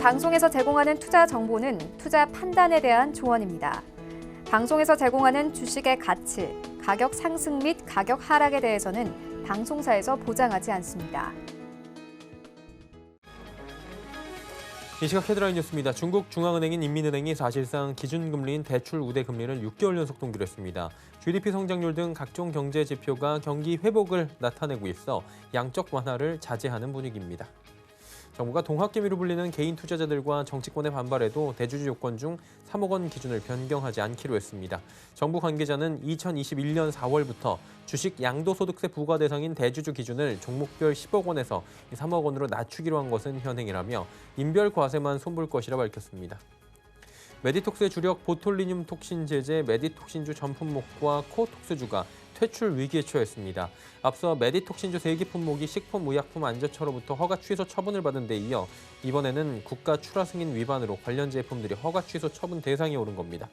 방송에서 제공하는 투자 정보는 투자 판단에 대한 조언입니다. 방송에서 제공하는 주식의 가치, 가격 상승 및 가격 하락에 대해서는 방송사에서 보장하지 않습니다. 이 시각 헤드라인 뉴스입니다. 중국 중앙은행인 인민은행이 사실상 기준금리인 대출 우대 금리를 6개월 연속 동결했습니다. GDP 성장률 등 각종 경제 지표가 경기 회복을 나타내고 있어 양적 완화를 자제하는 분위기입니다. 정부가 동학개미로 불리는 개인 투자자들과 정치권의 반발에도 대주주 요건 중 3억 원 기준을 변경하지 않기로 했습니다. 정부 관계자는 2021년 4월부터 주식 양도소득세 부과 대상인 대주주 기준을 종목별 10억 원에서 3억 원으로 낮추기로 한 것은 현행이라며 인별 과세만 손볼 것이라 밝혔습니다. 메디톡스의 주력 보톨리늄 톡신 제제 메디톡신주 전 품목과 코톡스주가 퇴출 위기에 처했습니다. 앞서 메디톡신주 3개 품목이 식품의약품안전처로부터 허가 취소 처분을 받은 데 이어 이번에는 국가 출하 승인 위반으로 관련 제품들이 허가 취소 처분 대상에 오른 겁니다.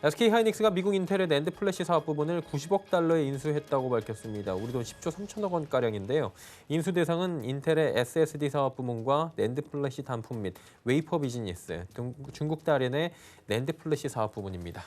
SK하이닉스가 미국 인텔의 낸드 플래시 사업 부분을 90억 달러에 인수했다고 밝혔습니다. 우리 돈 10조 3천억 원가량인데요. 인수 대상은 인텔의 SSD 사업 부문과 낸드 플래시 단품 및 웨이퍼 비즈니스, 중국 달인의 낸드 플래시 사업 부문입니다.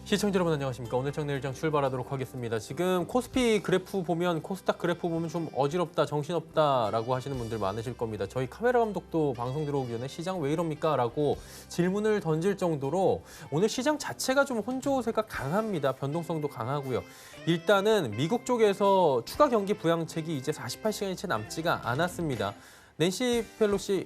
시청자 여러분 안녕하십니까. 오늘장 내일장 출발하도록 하겠습니다. 지금 코스피 그래프 보면 코스닥 그래프 보면 좀 어지럽다, 정신없다라고 하시는 분들 많으실 겁니다. 저희 카메라 감독도 방송 들어오기 전에 시장 왜 이럽니까? 라고 질문을 던질 정도로 오늘 시장 자체가 좀 혼조세가 강합니다. 변동성도 강하고요. 일단은 미국 쪽에서 추가 경기 부양책이 이제 48시간이 채 남지가 않았습니다. 낸시 펠로시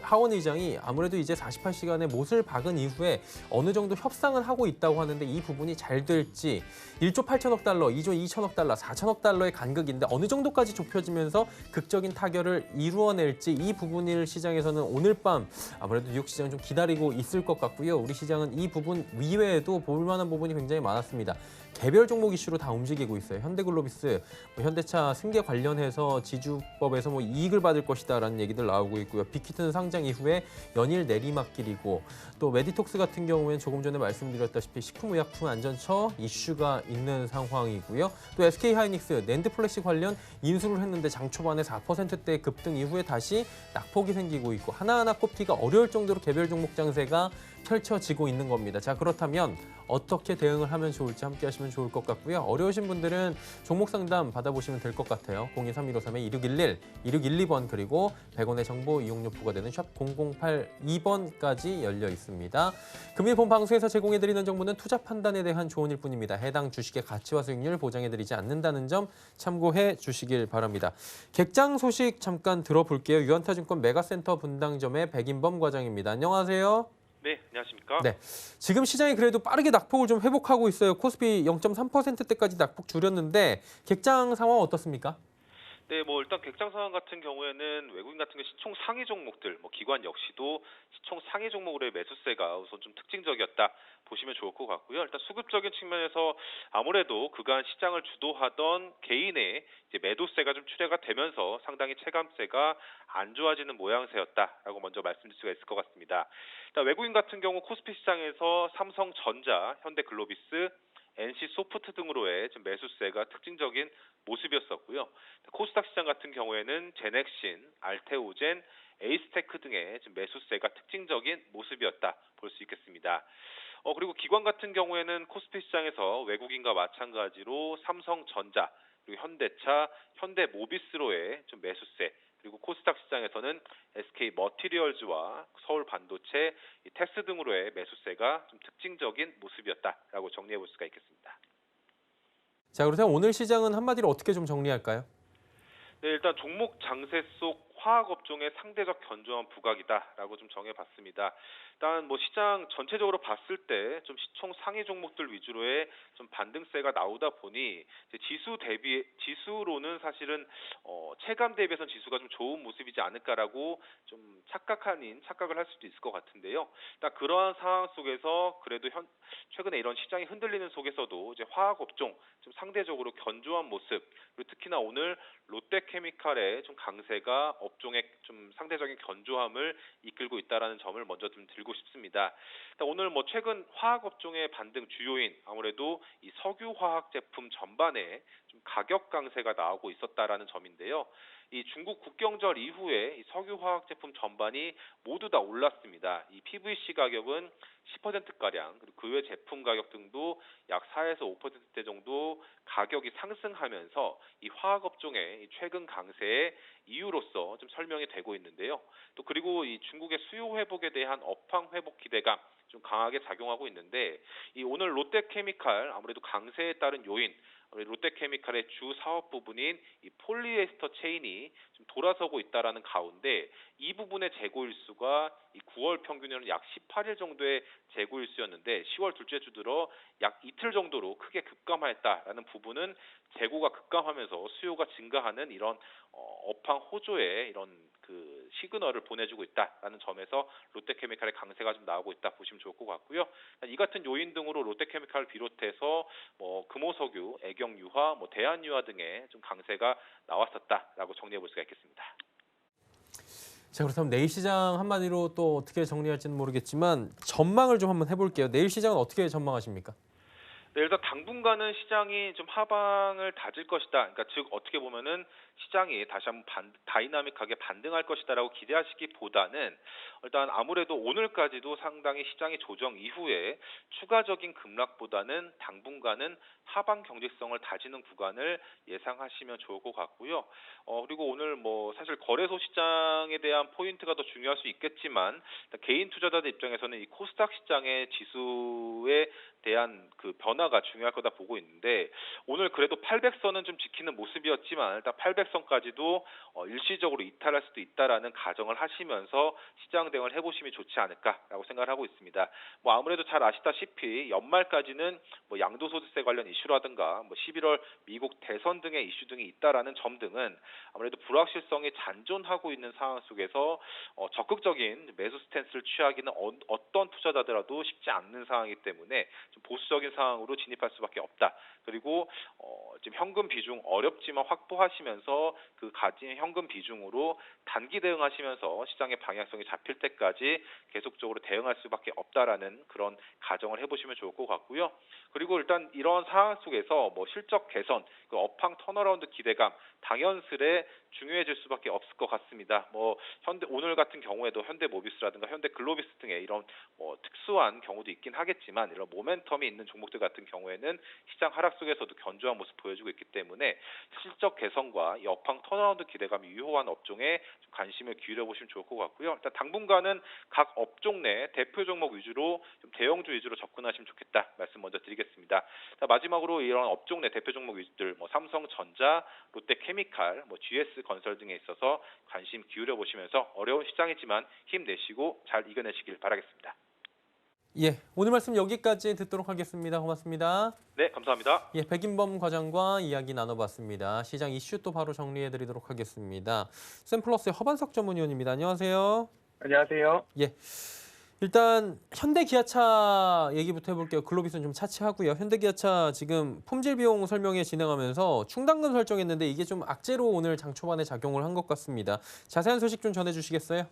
하원 의장이 아무래도 이제 48시간의 못을 박은 이후에 어느 정도 협상을 하고 있다고 하는데 이 부분이 잘 될지 1조 8천억 달러, 2조 2천억 달러, 4천억 달러의 간극인데 어느 정도까지 좁혀지면서 극적인 타결을 이루어낼지 이 부분을 시장에서는 오늘 밤 아무래도 뉴욕 시장 좀 기다리고 있을 것 같고요. 우리 시장은 이 부분 이외에도 볼 만한 부분이 굉장히 많았습니다. 개별 종목 이슈로 다 움직이고 있어요. 현대글로비스, 현대차 승계 관련해서 지주법에서 이익을 받을 것이다라는 얘기들 나오고 있고요. 빅히트는 상장 이후에 연일 내리막길이고 또 메디톡스 같은 경우에는 조금 전에 말씀드렸다시피 식품의약품 안전처 이슈가 있는 상황이고요. 또 SK하이닉스 낸드 플래시 관련 인수를 했는데 장 초반에 4%대 급등 이후에 다시 낙폭이 생기고 있고 하나하나 꼽기가 어려울 정도로 개별 종목 장세가 펼쳐지고 있는 겁니다. 자, 그렇다면 어떻게 대응을 하면 좋을지 함께 하시면 좋을 것 같고요. 어려우신 분들은 종목 상담 받아보시면 될 것 같아요. 023-1531-2611, 2612번 그리고 100원의 정보 이용료 부과되는 샵 0082번까지 열려 있습니다. 금일 본 방송에서 제공해드리는 정보는 투자 판단에 대한 조언일 뿐입니다. 해당 주식의 가치와 수익률 보장해드리지 않는다는 점 참고해 주시길 바랍니다. 객장 소식 잠깐 들어볼게요. 유한타증권 메가센터 분당점의 백인범 과장입니다. 안녕하세요. 네, 안녕하십니까? 네, 지금 시장이 그래도 빠르게 낙폭을 좀 회복하고 있어요. 코스피 0.3%대까지 낙폭 줄였는데 객장 상황 어떻습니까? 네, 일단 객장 상황 같은 경우에는 외국인 같은 경우 시총 상위 종목들, 기관 역시도 시총 상위 종목으로의 매수세가 우선 좀 특징적이었다 보시면 좋을 것 같고요. 일단 수급적인 측면에서 아무래도 그간 시장을 주도하던 개인의 이제 매도세가 좀 출회가 되면서 상당히 체감세가 안 좋아지는 모양새였다라고 먼저 말씀드릴 수가 있을 것 같습니다. 일단 외국인 같은 경우 코스피 시장에서 삼성전자, 현대글로비스, NC소프트 등으로의 좀 매수세가 특징적인 모습이었었고요. 코스닥 시장 같은 경우에는 제넥신, 알테오젠, 에이스테크 등의 좀 매수세가 특징적인 모습이었다 볼 수 있겠습니다. 그리고 기관 같은 경우에는 코스피 시장에서 외국인과 마찬가지로 삼성전자, 그리고 현대차, 현대모비스로의 좀 매수세, 그리고 코스닥 시장에서는 SK머티리얼즈와 서울반도체, 텍스 등으로의 매수세가 좀 특징적인 모습이었다라고 정리해 볼 수가 있겠습니다. 자, 그렇다면 오늘 시장은 한마디로 어떻게 좀 정리할까요? 네, 일단 종목 장세 속 화학업종의 상대적 견조한 부각이다라고 좀 정해봤습니다. 일단 시장 전체적으로 봤을 때 좀 시총 상위 종목들 위주로의 좀 반등세가 나오다 보니 이제 지수로는 사실은 체감 대비해서 지수가 좀 좋은 모습이지 않을까라고 좀 착각을 할 수도 있을 것 같은데요. 일단 그러한 상황 속에서 그래도 최근에 이런 시장이 흔들리는 속에서도 이제 화학업종 좀 상대적으로 견조한 모습, 그리고 특히나 오늘 롯데케미칼의 좀 강세가 업종의 좀 상대적인 견조함을 이끌고 있다라는 점을 먼저 좀 들고 싶습니다. 일단 오늘 최근 화학업종의 반등 주요인 아무래도 이 석유화학 제품 전반에 좀 가격 강세가 나오고 있었다라는 점인데요. 이 중국 국경절 이후에 이 석유화학 제품 전반이 모두 다 올랐습니다. 이 PVC 가격은 10%가량, 그리고 그 외 제품 가격 등도 약 4에서 5%대 정도 가격이 상승하면서 이 화학업종의 이 최근 강세의 이유로서 좀 설명이 되고 있는데요. 또 그리고 이 중국의 수요 회복에 대한 업황 회복 기대감 좀 강하게 작용하고 있는데, 이 오늘 롯데케미칼 아무래도 강세에 따른 요인, 롯데케미칼의 주 사업 부분인 이 폴리에스터 체인이 좀 돌아서고 있다라는 가운데, 이 부분의 재고 일수가 이 9월 평균으로는 약 18일 정도의 재고 일수였는데 10월 둘째 주 들어 약 이틀 정도로 크게 급감했다라는 부분은 재고가 급감하면서 수요가 증가하는 이런 업황 호조의 이런 그 시그널을 보내주고 있다라는 점에서 롯데케미칼의 강세가 좀 나오고 있다 보시면 좋을 것 같고요. 이 같은 요인 등으로 롯데케미칼을 비롯해서 뭐 금호석유, 애경유화, 뭐 대한유화 등의 좀 강세가 나왔었다라고 정리해 볼 수가 있겠습니다. 자, 그렇다면 내일 시장 한마디로 또 어떻게 정리할지는 모르겠지만 전망을 좀 한번 해볼게요. 내일 시장은 어떻게 전망하십니까? 네, 일단 당분간은 시장이 좀 하방을 다질 것이다. 그러니까 즉 어떻게 보면은 시장이 다시 한번 다이나믹하게 반등할 것이다라고 기대하시기보다는 일단 아무래도 오늘까지도 상당히 시장이 조정 이후에 추가적인 급락보다는 당분간은 하방 경직성을 다지는 구간을 예상하시면 좋을 것 같고요. 그리고 오늘 뭐 사실 거래소 시장에 대한 포인트가 더 중요할 수 있겠지만 개인 투자자들 입장에서는 이 코스닥 시장의 지수에 대한 그 변화가 중요할 거다 보고 있는데, 오늘 그래도 800선은 좀 지키는 모습이었지만 일단 800선까지도 일시적으로 이탈할 수도 있다라는 가정을 하시면서 시장 대응을 해보시면 좋지 않을까라고 생각을 하고 있습니다. 뭐 아무래도 잘 아시다시피 연말까지는 뭐 양도소득세 관련 이슈라든가 뭐 11월 미국 대선 등의 이슈 등이 있다라는 점 등은 아무래도 불확실성이 잔존하고 있는 상황 속에서 적극적인 매수 스탠스를 취하기는 어떤 투자자더라도 쉽지 않는 상황이기 때문에 좀 보수적인 상황으로 진입할 수밖에 없다. 그리고 지금 현금 비중 어렵지만 확보하시면서 그 가진 현금 비중으로 단기 대응하시면서 시장의 방향성이 잡힐 때까지 계속적으로 대응할 수밖에 없다라는 그런 가정을 해보시면 좋을 것 같고요. 그리고 일단 이런 상황 속에서 뭐 실적 개선, 그 업황 턴어라운드 기대감 당연스레 중요해질 수밖에 없을 것 같습니다. 뭐 오늘 같은 경우에도 현대모비스라든가 현대글로비스 등의 이런 뭐 특수한 경우도 있긴 하겠지만 이런 모멘텀이 있는 종목들 같은 경우에는 시장 하락 속에서도 견조한 모습 보여주고 있기 때문에 실적 개선과 이 업황 턴어라운드 기대감이 유효한 업종에 좀 관심을 기울여 보시면 좋을 것 같고요. 일단 당분간은 각 업종 내 대표 종목 위주로 좀 대형주 위주로 접근하시면 좋겠다 말씀 먼저 드리겠습니다. 자, 마지막으로 이런 업종 내 대표 종목 위주들 뭐 삼성전자, 롯데케미칼, 뭐 GS건설 등에 있어서 관심 기울여 보시면서 어려운 시장이지만 힘내시고 잘 이겨내시길 바라겠습니다. 예, 오늘 말씀 여기까지 듣도록 하겠습니다. 고맙습니다. 네, 감사합니다. 예, 백인범 과장과 이야기 나눠봤습니다. 시장 이슈 또 바로 정리해드리도록 하겠습니다. 샘플러스의 허반석 전문위원입니다. 안녕하세요. 안녕하세요. 예, 일단 현대기아차 얘기부터 해볼게요. 글로비스는 좀 차치하고요. 현대기아차 지금 품질 비용 설명회 진행하면서 충당금 설정했는데 이게 좀 악재로 오늘 장 초반에 작용을 한 것 같습니다. 자세한 소식 좀 전해주시겠어요?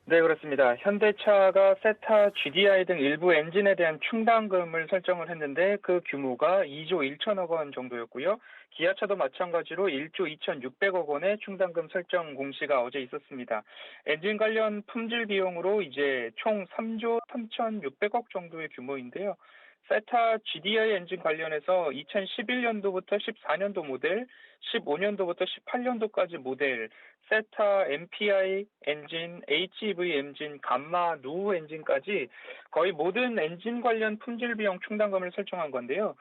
네, 그렇습니다. 현대차가 세타, GDI 등 일부 엔진에 대한 충당금을 설정을 했는데 그 규모가 2조 1천억 원 정도였고요. 기아차도 마찬가지로 1조 2,600억 원의 충당금 설정 공시가 어제 있었습니다. 엔진 관련 품질 비용으로 이제 총 3조 3,600억 정도의 규모인데요. 세타 GDI 엔진 관련해서 2011년도부터 14년도 모델, 15년도부터 18년도까지 모델, 세타 MPI 엔진, HEV 엔진, 감마, 누 엔진까지 거의 모든 엔진 관련 품질 비용 충당금을 설정한 건데요.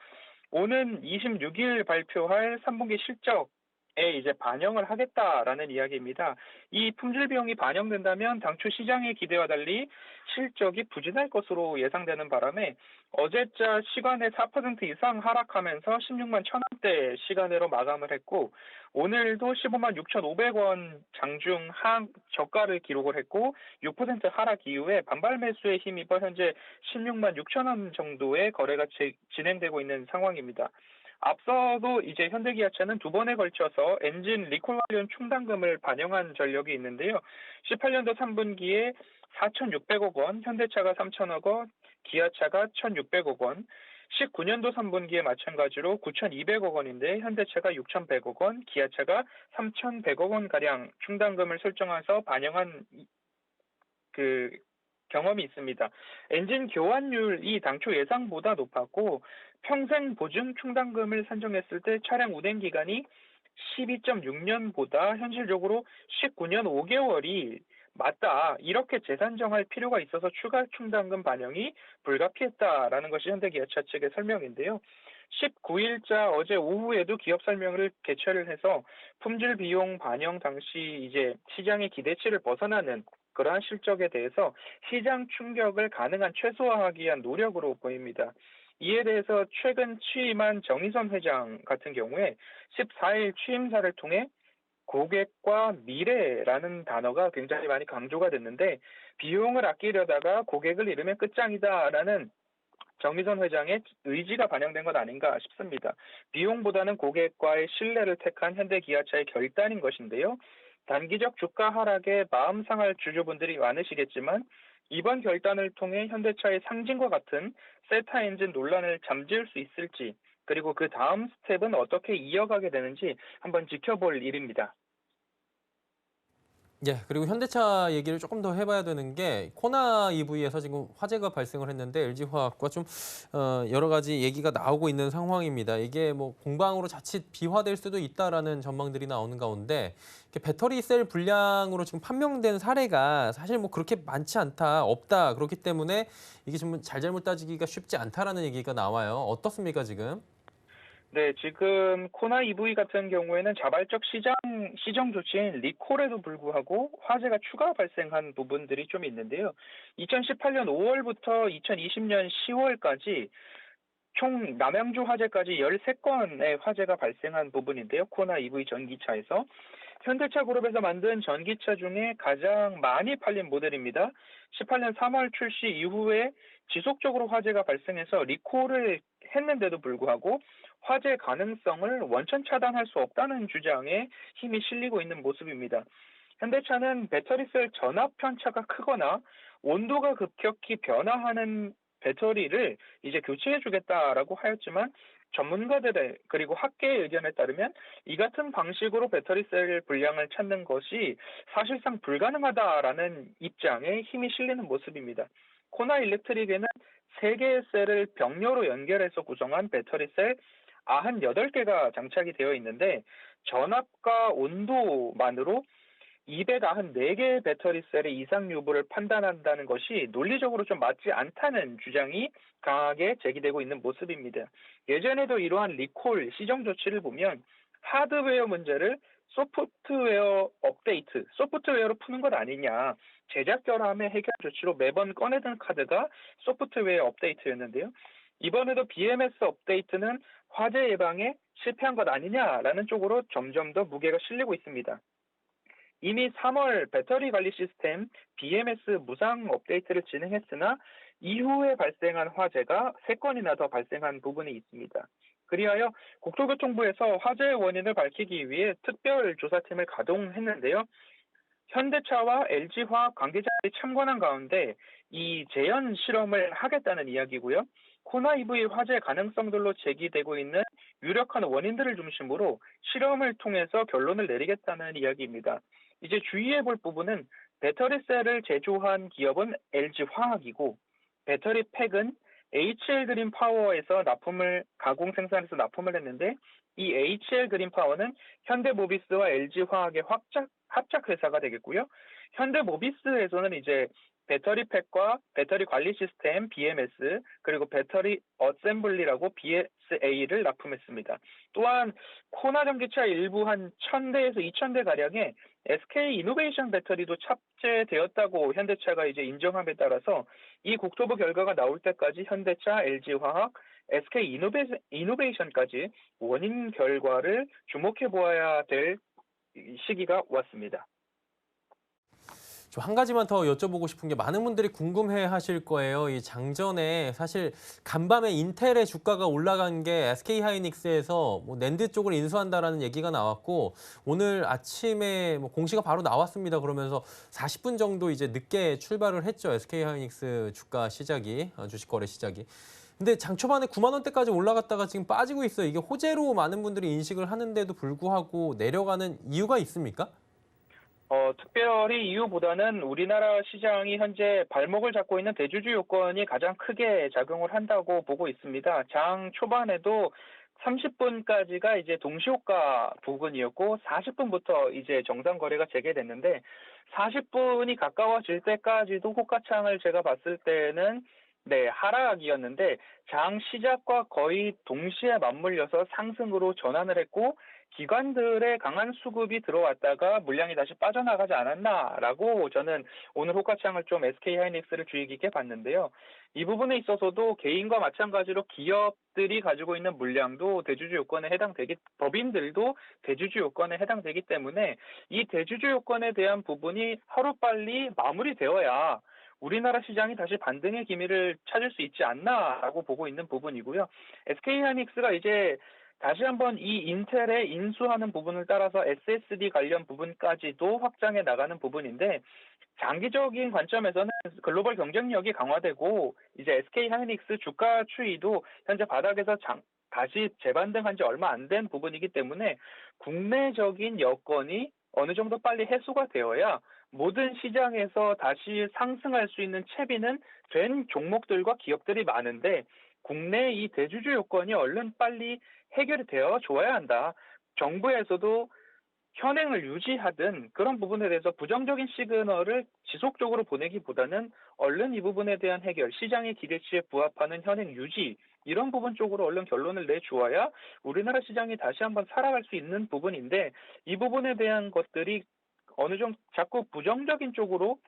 오는 26일 발표할 3분기 실적에 이제 반영을 하겠다라는 이야기입니다. 이 품질 비용이 반영된다면 당초 시장의 기대와 달리 실적이 부진할 것으로 예상되는 바람에 어제자 시간에 4% 이상 하락하면서 16만 1,000원대 시간으로 마감을 했고, 오늘도 15만 6,500원 장중 저가를 기록을 했고 6% 하락 이후에 반발 매수에 힘입어 현재 16만 6천원 정도의 거래가 진행되고 있는 상황입니다. 앞서도 이제 현대기아차는 두 번에 걸쳐서 엔진 리콜 관련 충당금을 반영한 전력이 있는데요. 18년도 3분기에 4,600억 원, 현대차가 3,000억 원, 기아차가 1,600억 원, 19년도 3분기에 마찬가지로 9,200억 원인데 현대차가 6,100억 원, 기아차가 3,100억 원 가량 충당금을 설정해서 반영한 그 경험이 있습니다. 엔진 교환율이 당초 예상보다 높았고 평생 보증 충당금을 산정했을 때 차량 운행 기간이 12.6년보다 현실적으로 19년 5개월이 맞다. 이렇게 재산정할 필요가 있어서 추가 충당금 반영이 불가피했다라는 것이 현대기아차 측의 설명인데요. 19일자 어제 오후에도 기업 설명을 개최를 해서 품질 비용 반영 당시 이제 시장의 기대치를 벗어나는 그러한 실적에 대해서 시장 충격을 가능한 최소화하기 위한 노력으로 보입니다. 이에 대해서 최근 취임한 정의선 회장 같은 경우에 14일 취임사를 통해 고객과 미래라는 단어가 굉장히 많이 강조가 됐는데 비용을 아끼려다가 고객을 잃으면 끝장이다라는 정의선 회장의 의지가 반영된 것 아닌가 싶습니다. 비용보다는 고객과의 신뢰를 택한 현대기아차의 결단인 것인데요. 단기적 주가 하락에 마음 상할 주주분들이 많으시겠지만 이번 결단을 통해 현대차의 상진과 같은 세타 엔진 논란을 잠재울 수 있을지 그리고 그 다음 스텝은 어떻게 이어가게 되는지 한번 지켜볼 일입니다. 예, 그리고 현대차 얘기를 조금 더 해봐야 되는 게 코나 EV에서 지금 화재가 발생을 했는데 LG화학과 좀 여러 가지 얘기가 나오고 있는 상황입니다. 이게 뭐 공방으로 자칫 비화될 수도 있다라는 전망들이 나오는 가운데 배터리 셀 불량으로 지금 판명된 사례가 사실 뭐 그렇게 많지 않다, 없다. 그렇기 때문에 이게 좀 잘잘못 따지기가 쉽지 않다라는 얘기가 나와요. 어떻습니까, 지금? 네, 지금 코나 EV 같은 경우에는 자발적 시정 조치인 리콜에도 불구하고 화재가 추가 발생한 부분들이 좀 있는데요. 2018년 5월부터 2020년 10월까지 총 남양주 화재까지 13건의 화재가 발생한 부분인데요. 코나 EV 전기차에서. 현대차 그룹에서 만든 전기차 중에 가장 많이 팔린 모델입니다. 18년 3월 출시 이후에 지속적으로 화재가 발생해서 리콜을 했는데도 불구하고 화재 가능성을 원천 차단할 수 없다는 주장에 힘이 실리고 있는 모습입니다. 현대차는 배터리셀 전압 편차가 크거나 온도가 급격히 변화하는 배터리를 이제 교체해주겠다라고 하였지만 전문가들의 그리고 학계의 의견에 따르면 이 같은 방식으로 배터리셀 분량을 찾는 것이 사실상 불가능하다라는 입장에 힘이 실리는 모습입니다. 코나 일렉트릭에는 3개의 셀을 병렬로 연결해서 구성한 배터리셀 98개가 장착이 되어 있는데 전압과 온도만으로 294개의 배터리셀의 이상 여부를 판단한다는 것이 논리적으로 좀 맞지 않다는 주장이 강하게 제기되고 있는 모습입니다. 예전에도 이러한 리콜 시정 조치를 보면 하드웨어 문제를 소프트웨어 업데이트, 소프트웨어로 푸는 것 아니냐. 제작 결함의 해결 조치로 매번 꺼내던 카드가 소프트웨어 업데이트였는데요. 이번에도 BMS 업데이트는 화재 예방에 실패한 것 아니냐라는 쪽으로 점점 더 무게가 실리고 있습니다. 이미 3월 배터리 관리 시스템 BMS 무상 업데이트를 진행했으나 이후에 발생한 화재가 3건이나 더 발생한 부분이 있습니다. 그리하여 국토교통부에서 화재의 원인을 밝히기 위해 특별조사팀을 가동했는데요. 현대차와 LG화학 관계자들이 참관한 가운데 이 재현 실험을 하겠다는 이야기고요. 코나 EV 화재 가능성들로 제기되고 있는 유력한 원인들을 중심으로 실험을 통해서 결론을 내리겠다는 이야기입니다. 이제 주의해 볼 부분은 배터리셀을 제조한 기업은 LG화학이고 배터리 팩은 HL 그린 파워에서 가공 생산해서 납품을 했는데 이 HL 그린 파워는 현대모비스와 LG화학의 합작 회사가 되겠고요. 현대모비스에서는 이제 배터리 팩과 배터리 관리 시스템 BMS 그리고 배터리 어셈블리라고 BSA를 납품했습니다. 또한 코나 전기차 일부 한 1,000대에서 2,000대 가량의 SK 이노베이션 배터리도 탑재되었다고 현대차가 이제 인정함에 따라서 이 국토부 결과가 나올 때까지 현대차, LG화학, SK 이노베이션까지 원인 결과를 주목해 보아야 될 시기가 왔습니다. 한 가지만 더 여쭤보고 싶은 게 많은 분들이 궁금해하실 거예요. 이 장전에 사실 간밤에 인텔의 주가가 올라간 게 SK하이닉스에서 뭐 낸드 쪽을 인수한다라는 얘기가 나왔고 오늘 아침에 뭐 공시가 바로 나왔습니다. 그러면서 40분 정도 이제 늦게 출발을 했죠. SK하이닉스 주가 시작이 주식 거래 시작이. 근데 장 초반에 9만 원대까지 올라갔다가 지금 빠지고 있어요. 이게 호재로 많은 분들이 인식을 하는데도 불구하고 내려가는 이유가 있습니까? 특별히 이유보다는 우리나라 시장이 현재 발목을 잡고 있는 대주주 요건이 가장 크게 작용을 한다고 보고 있습니다. 장 초반에도 30분까지가 이제 동시호가 부근이었고 40분부터 이제 정상 거래가 재개됐는데 40분이 가까워질 때까지도 호가창을 제가 봤을 때는 하락이었는데 장 시작과 거의 동시에 맞물려서 상승으로 전환을 했고 기관들의 강한 수급이 들어왔다가 물량이 다시 빠져나가지 않았나라고 저는 오늘 호가창을 좀 SK하이닉스를 주의 깊게 봤는데요. 이 부분에 있어서도 개인과 마찬가지로 기업들이 가지고 있는 물량도 대주주 요건에 법인들도 대주주 요건에 해당되기 때문에 이 대주주 요건에 대한 부분이 하루빨리 마무리되어야 우리나라 시장이 다시 반등의 기미를 찾을 수 있지 않나라고 보고 있는 부분이고요. SK하이닉스가 이제 다시 한번 이 인텔에 인수하는 부분을 따라서 SSD 관련 부분까지도 확장해 나가는 부분인데 장기적인 관점에서는 글로벌 경쟁력이 강화되고 이제 SK하이닉스 주가 추이도 현재 바닥에서 다시 재반등한 지 얼마 안 된 부분이기 때문에 국내적인 여건이 어느 정도 빨리 해소가 되어야 모든 시장에서 다시 상승할 수 있는 채비는 된 종목들과 기업들이 많은데 국내 이 대주주 요건이 얼른 빨리 해결이 되어 줘야 한다. 정부에서도 현행을 유지하든 그런 부분에 대해서 부정적인 시그널을 지속적으로 보내기보다는 얼른 이 부분에 대한 해결, 시장의 기대치에 부합하는 현행 유지 이런 부분 쪽으로 얼른 결론을 내주어야 우리나라 시장이 다시 한번 살아갈 수 있는 부분인데 이 부분에 대한 것들이 어느 정도 자꾸 부정적인 쪽으로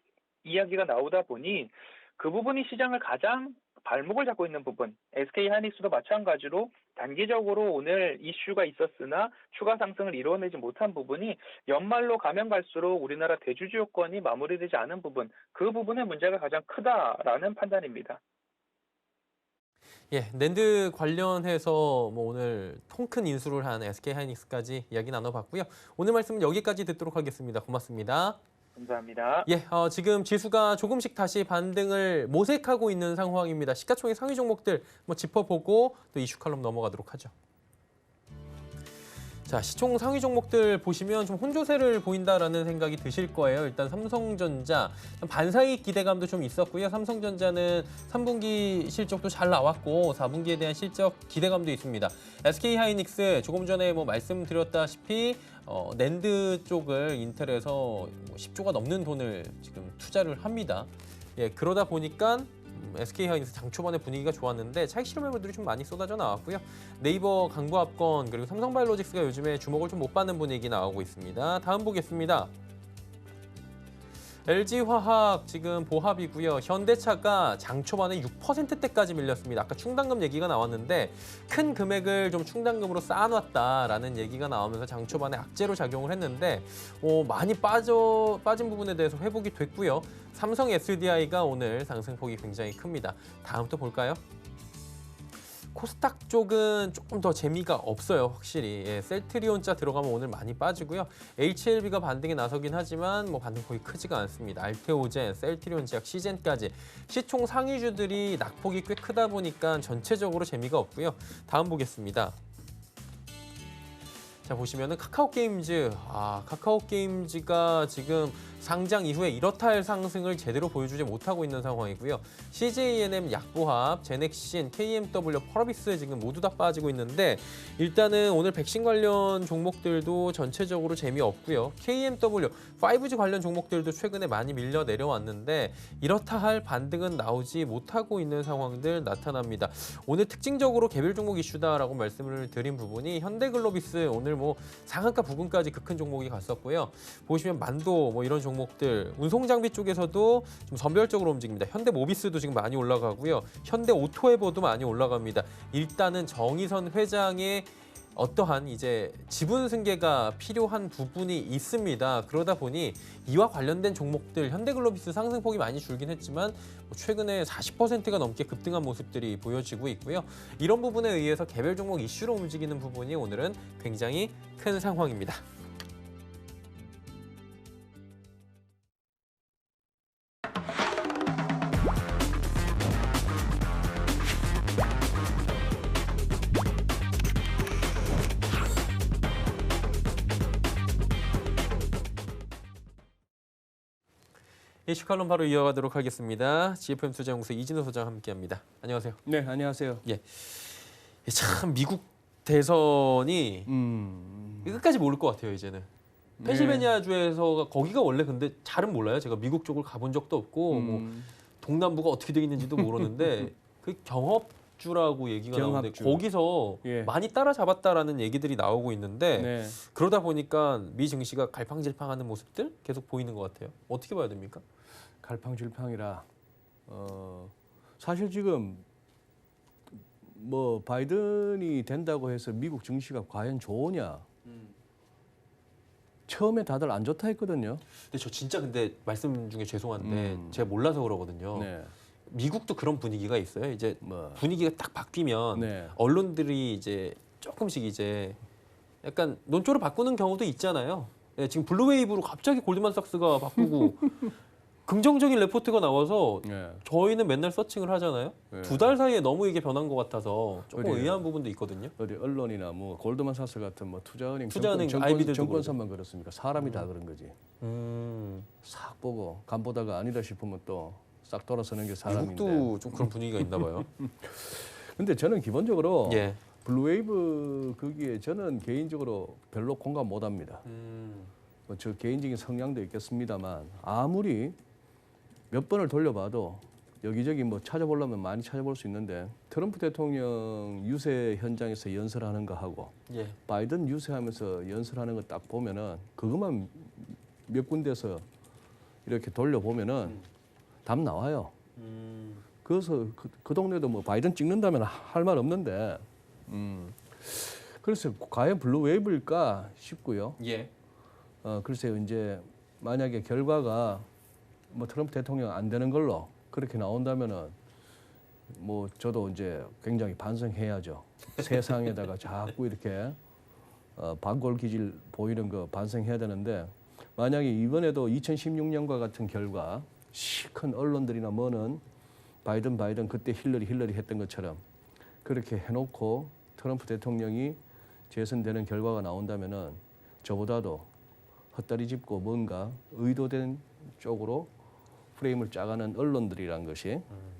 이야기가 나오다 보니 그 부분이 시장을 가장 발목을 잡고 있는 부분, SK하이닉스도 마찬가지로 단기적으로 오늘 이슈가 있었으나 추가 상승을 이뤄내지 못한 부분이 연말로 가면 갈수록 우리나라 대주주 요건이 마무리되지 않은 부분, 그 부분의 문제가 가장 크다라는 판단입니다. 예, 낸드 관련해서 뭐 오늘 통큰 인수를 한 SK하이닉스까지 이야기 나눠봤고요. 오늘 말씀은 여기까지 듣도록 하겠습니다. 고맙습니다. 감사합니다. 예, 지금 지수가 조금씩 다시 반등을 모색하고 있는 상황입니다. 시가총액 상위 종목들 뭐 짚어보고 또 이슈 칼럼 넘어가도록 하죠. 자, 시총 상위 종목들 보시면 좀 혼조세를 보인다라는 생각이 드실 거예요. 일단 삼성전자 반사이익 기대감도 좀 있었고요. 삼성전자는 3분기 실적도 잘 나왔고 4분기에 대한 실적 기대감도 있습니다. SK하이닉스 조금 전에 뭐 말씀드렸다시피 낸드 쪽을 인텔에서 10조가 넘는 돈을 지금 투자를 합니다. 예, 그러다 보니까 SK하이닉스 장 초반에 분위기가 좋았는데 차익 실험 매물들이 좀 많이 쏟아져 나왔고요. 네이버 강보합권 그리고 삼성바이오로직스가 요즘에 주목을 좀 못 받는 분위기 나오고 있습니다. 다음 보겠습니다. LG화학 지금 보합이고요. 현대차가 장 초반에 6%대까지 밀렸습니다. 아까 충당금 얘기가 나왔는데 큰 금액을 좀 충당금으로 쌓아놨다라는 얘기가 나오면서 장 초반에 악재로 작용을 했는데 많이 빠진 부분에 대해서 회복이 됐고요. 삼성 SDI가 오늘 상승폭이 굉장히 큽니다. 다음 또 볼까요? 코스닥 쪽은 조금 더 재미가 없어요, 확실히. 예, 셀트리온자 들어가면 오늘 많이 빠지고요. HLB가 반등에 나서긴 하지만 뭐 반등폭이 크지가 않습니다. 알테오젠, 셀트리온제약, 시젠까지 시총 상위주들이 낙폭이 꽤 크다 보니까 전체적으로 재미가 없고요. 다음 보겠습니다. 자, 보시면은 카카오게임즈가 지금 상장 이후에 이렇다 할 상승을 제대로 보여주지 못하고 있는 상황이고요. CJENM, 약보합, 제넥신, KMW, 펄어비스 지금 모두 다 빠지고 있는데 일단은 오늘 백신 관련 종목들도 전체적으로 재미없고요. KMW, 5G 관련 종목들도 최근에 많이 밀려 내려왔는데 이렇다 할 반등은 나오지 못하고 있는 상황들 나타납니다. 오늘 특징적으로 개별 종목 이슈다라고 말씀을 드린 부분이 현대글로비스 오늘 뭐 상한가 부근까지 그 큰 종목이 갔었고요. 보시면 만도 뭐 이런 종목들 운송장비 쪽에서도 좀 선별적으로 움직입니다. 현대모비스도 지금 많이 올라가고요. 현대오토에버도 많이 올라갑니다. 일단은 정의선 회장의 어떠한 이제 지분 승계가 필요한 부분이 있습니다. 그러다 보니 이와 관련된 종목들 현대글로비스 상승폭이 많이 줄긴 했지만 최근에 40%가 넘게 급등한 모습들이 보여지고 있고요. 이런 부분에 의해서 개별 종목 이슈로 움직이는 부분이 오늘은 굉장히 큰 상황입니다. 이슈 칼럼 바로 이어가도록 하겠습니다. GFM 투자연구소 이진우 소장 함께합니다. 안녕하세요. 네, 안녕하세요. 참 미국 대선이 끝까지 모를 것 같아요 이제는. 펜실베니아주에서가 거기가 원래 근데 잘은 몰라요. 제가 미국 쪽을 가본 적도 없고 뭐 동남부가 어떻게 되겠는지도 모르는데 그 경합주라고 얘기가 나오는데 경합주. 거기서 예. 많이 따라잡았다라는 얘기들이 나오고 있는데 네. 그러다 보니까 미 증시가 갈팡질팡하는 모습들 계속 보이는 것 같아요. 어떻게 봐야 됩니까? 갈팡질팡이라 사실 지금 뭐 바이든이 된다고 해서 미국 증시가 과연 좋으냐? 처음에 다들 안 좋다 했거든요. 근데 저 진짜 근데 말씀 중에 죄송한데 음. 제가 몰라서 그러거든요. 네. 미국도 그런 분위기가 있어요. 이제 뭐 분위기가 딱 바뀌면 네. 언론들이 이제 조금씩 이제 약간 논조를 바꾸는 경우도 있잖아요. 예, 지금 블루웨이브로 갑자기 골드만삭스가 바꾸고 긍정적인 레포트가 나와서 네. 저희는 맨날 서칭을 하잖아요. 네. 2달 사이에 너무 이게 변한 것 같아서 조금 어디예요? 의아한 부분도 있거든요. 어디 언론이나 뭐 골드만삭스 같은 뭐 투자은행, 투자은행, IB들도 정권사만 그렇습니까? 사람이 다 그런 거지. 음, 싹 보고 간 보다가 아니다 싶으면 또 싹 돌아서는 게 사람인데. 미국도 좀 그런 분위기가 있나 봐요. 근데 저는 기본적으로 예. 블루웨이브 거기에 저는 개인적으로 별로 공감 못합니다. 뭐 저 개인적인 성향도 있겠습니다만 아무리 몇 번을 돌려봐도 여기저기 뭐 찾아보려면 많이 찾아볼 수 있는데 트럼프 대통령 유세 현장에서 연설하는 거 하고 예. 바이든 유세하면서 연설하는 거 딱 보면은 그것만 몇 군데서 이렇게 돌려보면은 답 나와요. 그래서 그 동네도 뭐 바이든 찍는다면 할 말 없는데 그래서 과연 블루웨이브일까 싶고요. 예. 글쎄요 이제 만약에 결과가 뭐 트럼프 대통령 안 되는 걸로 그렇게 나온다면은 뭐 저도 이제 굉장히 반성해야죠. 세상에다가 자꾸 이렇게 반골 기질 보이는 거 반성해야 되는데 만약에 이번에도 2016년과 같은 결과 시큰 언론들이나 뭐는 바이든 그때 힐러리 했던 것처럼 그렇게 해놓고 트럼프 대통령이 재선되는 결과가 나온다면은 저보다도 헛다리 짚고 뭔가 의도된 쪽으로 프레임을 짜가는 언론들이란 것이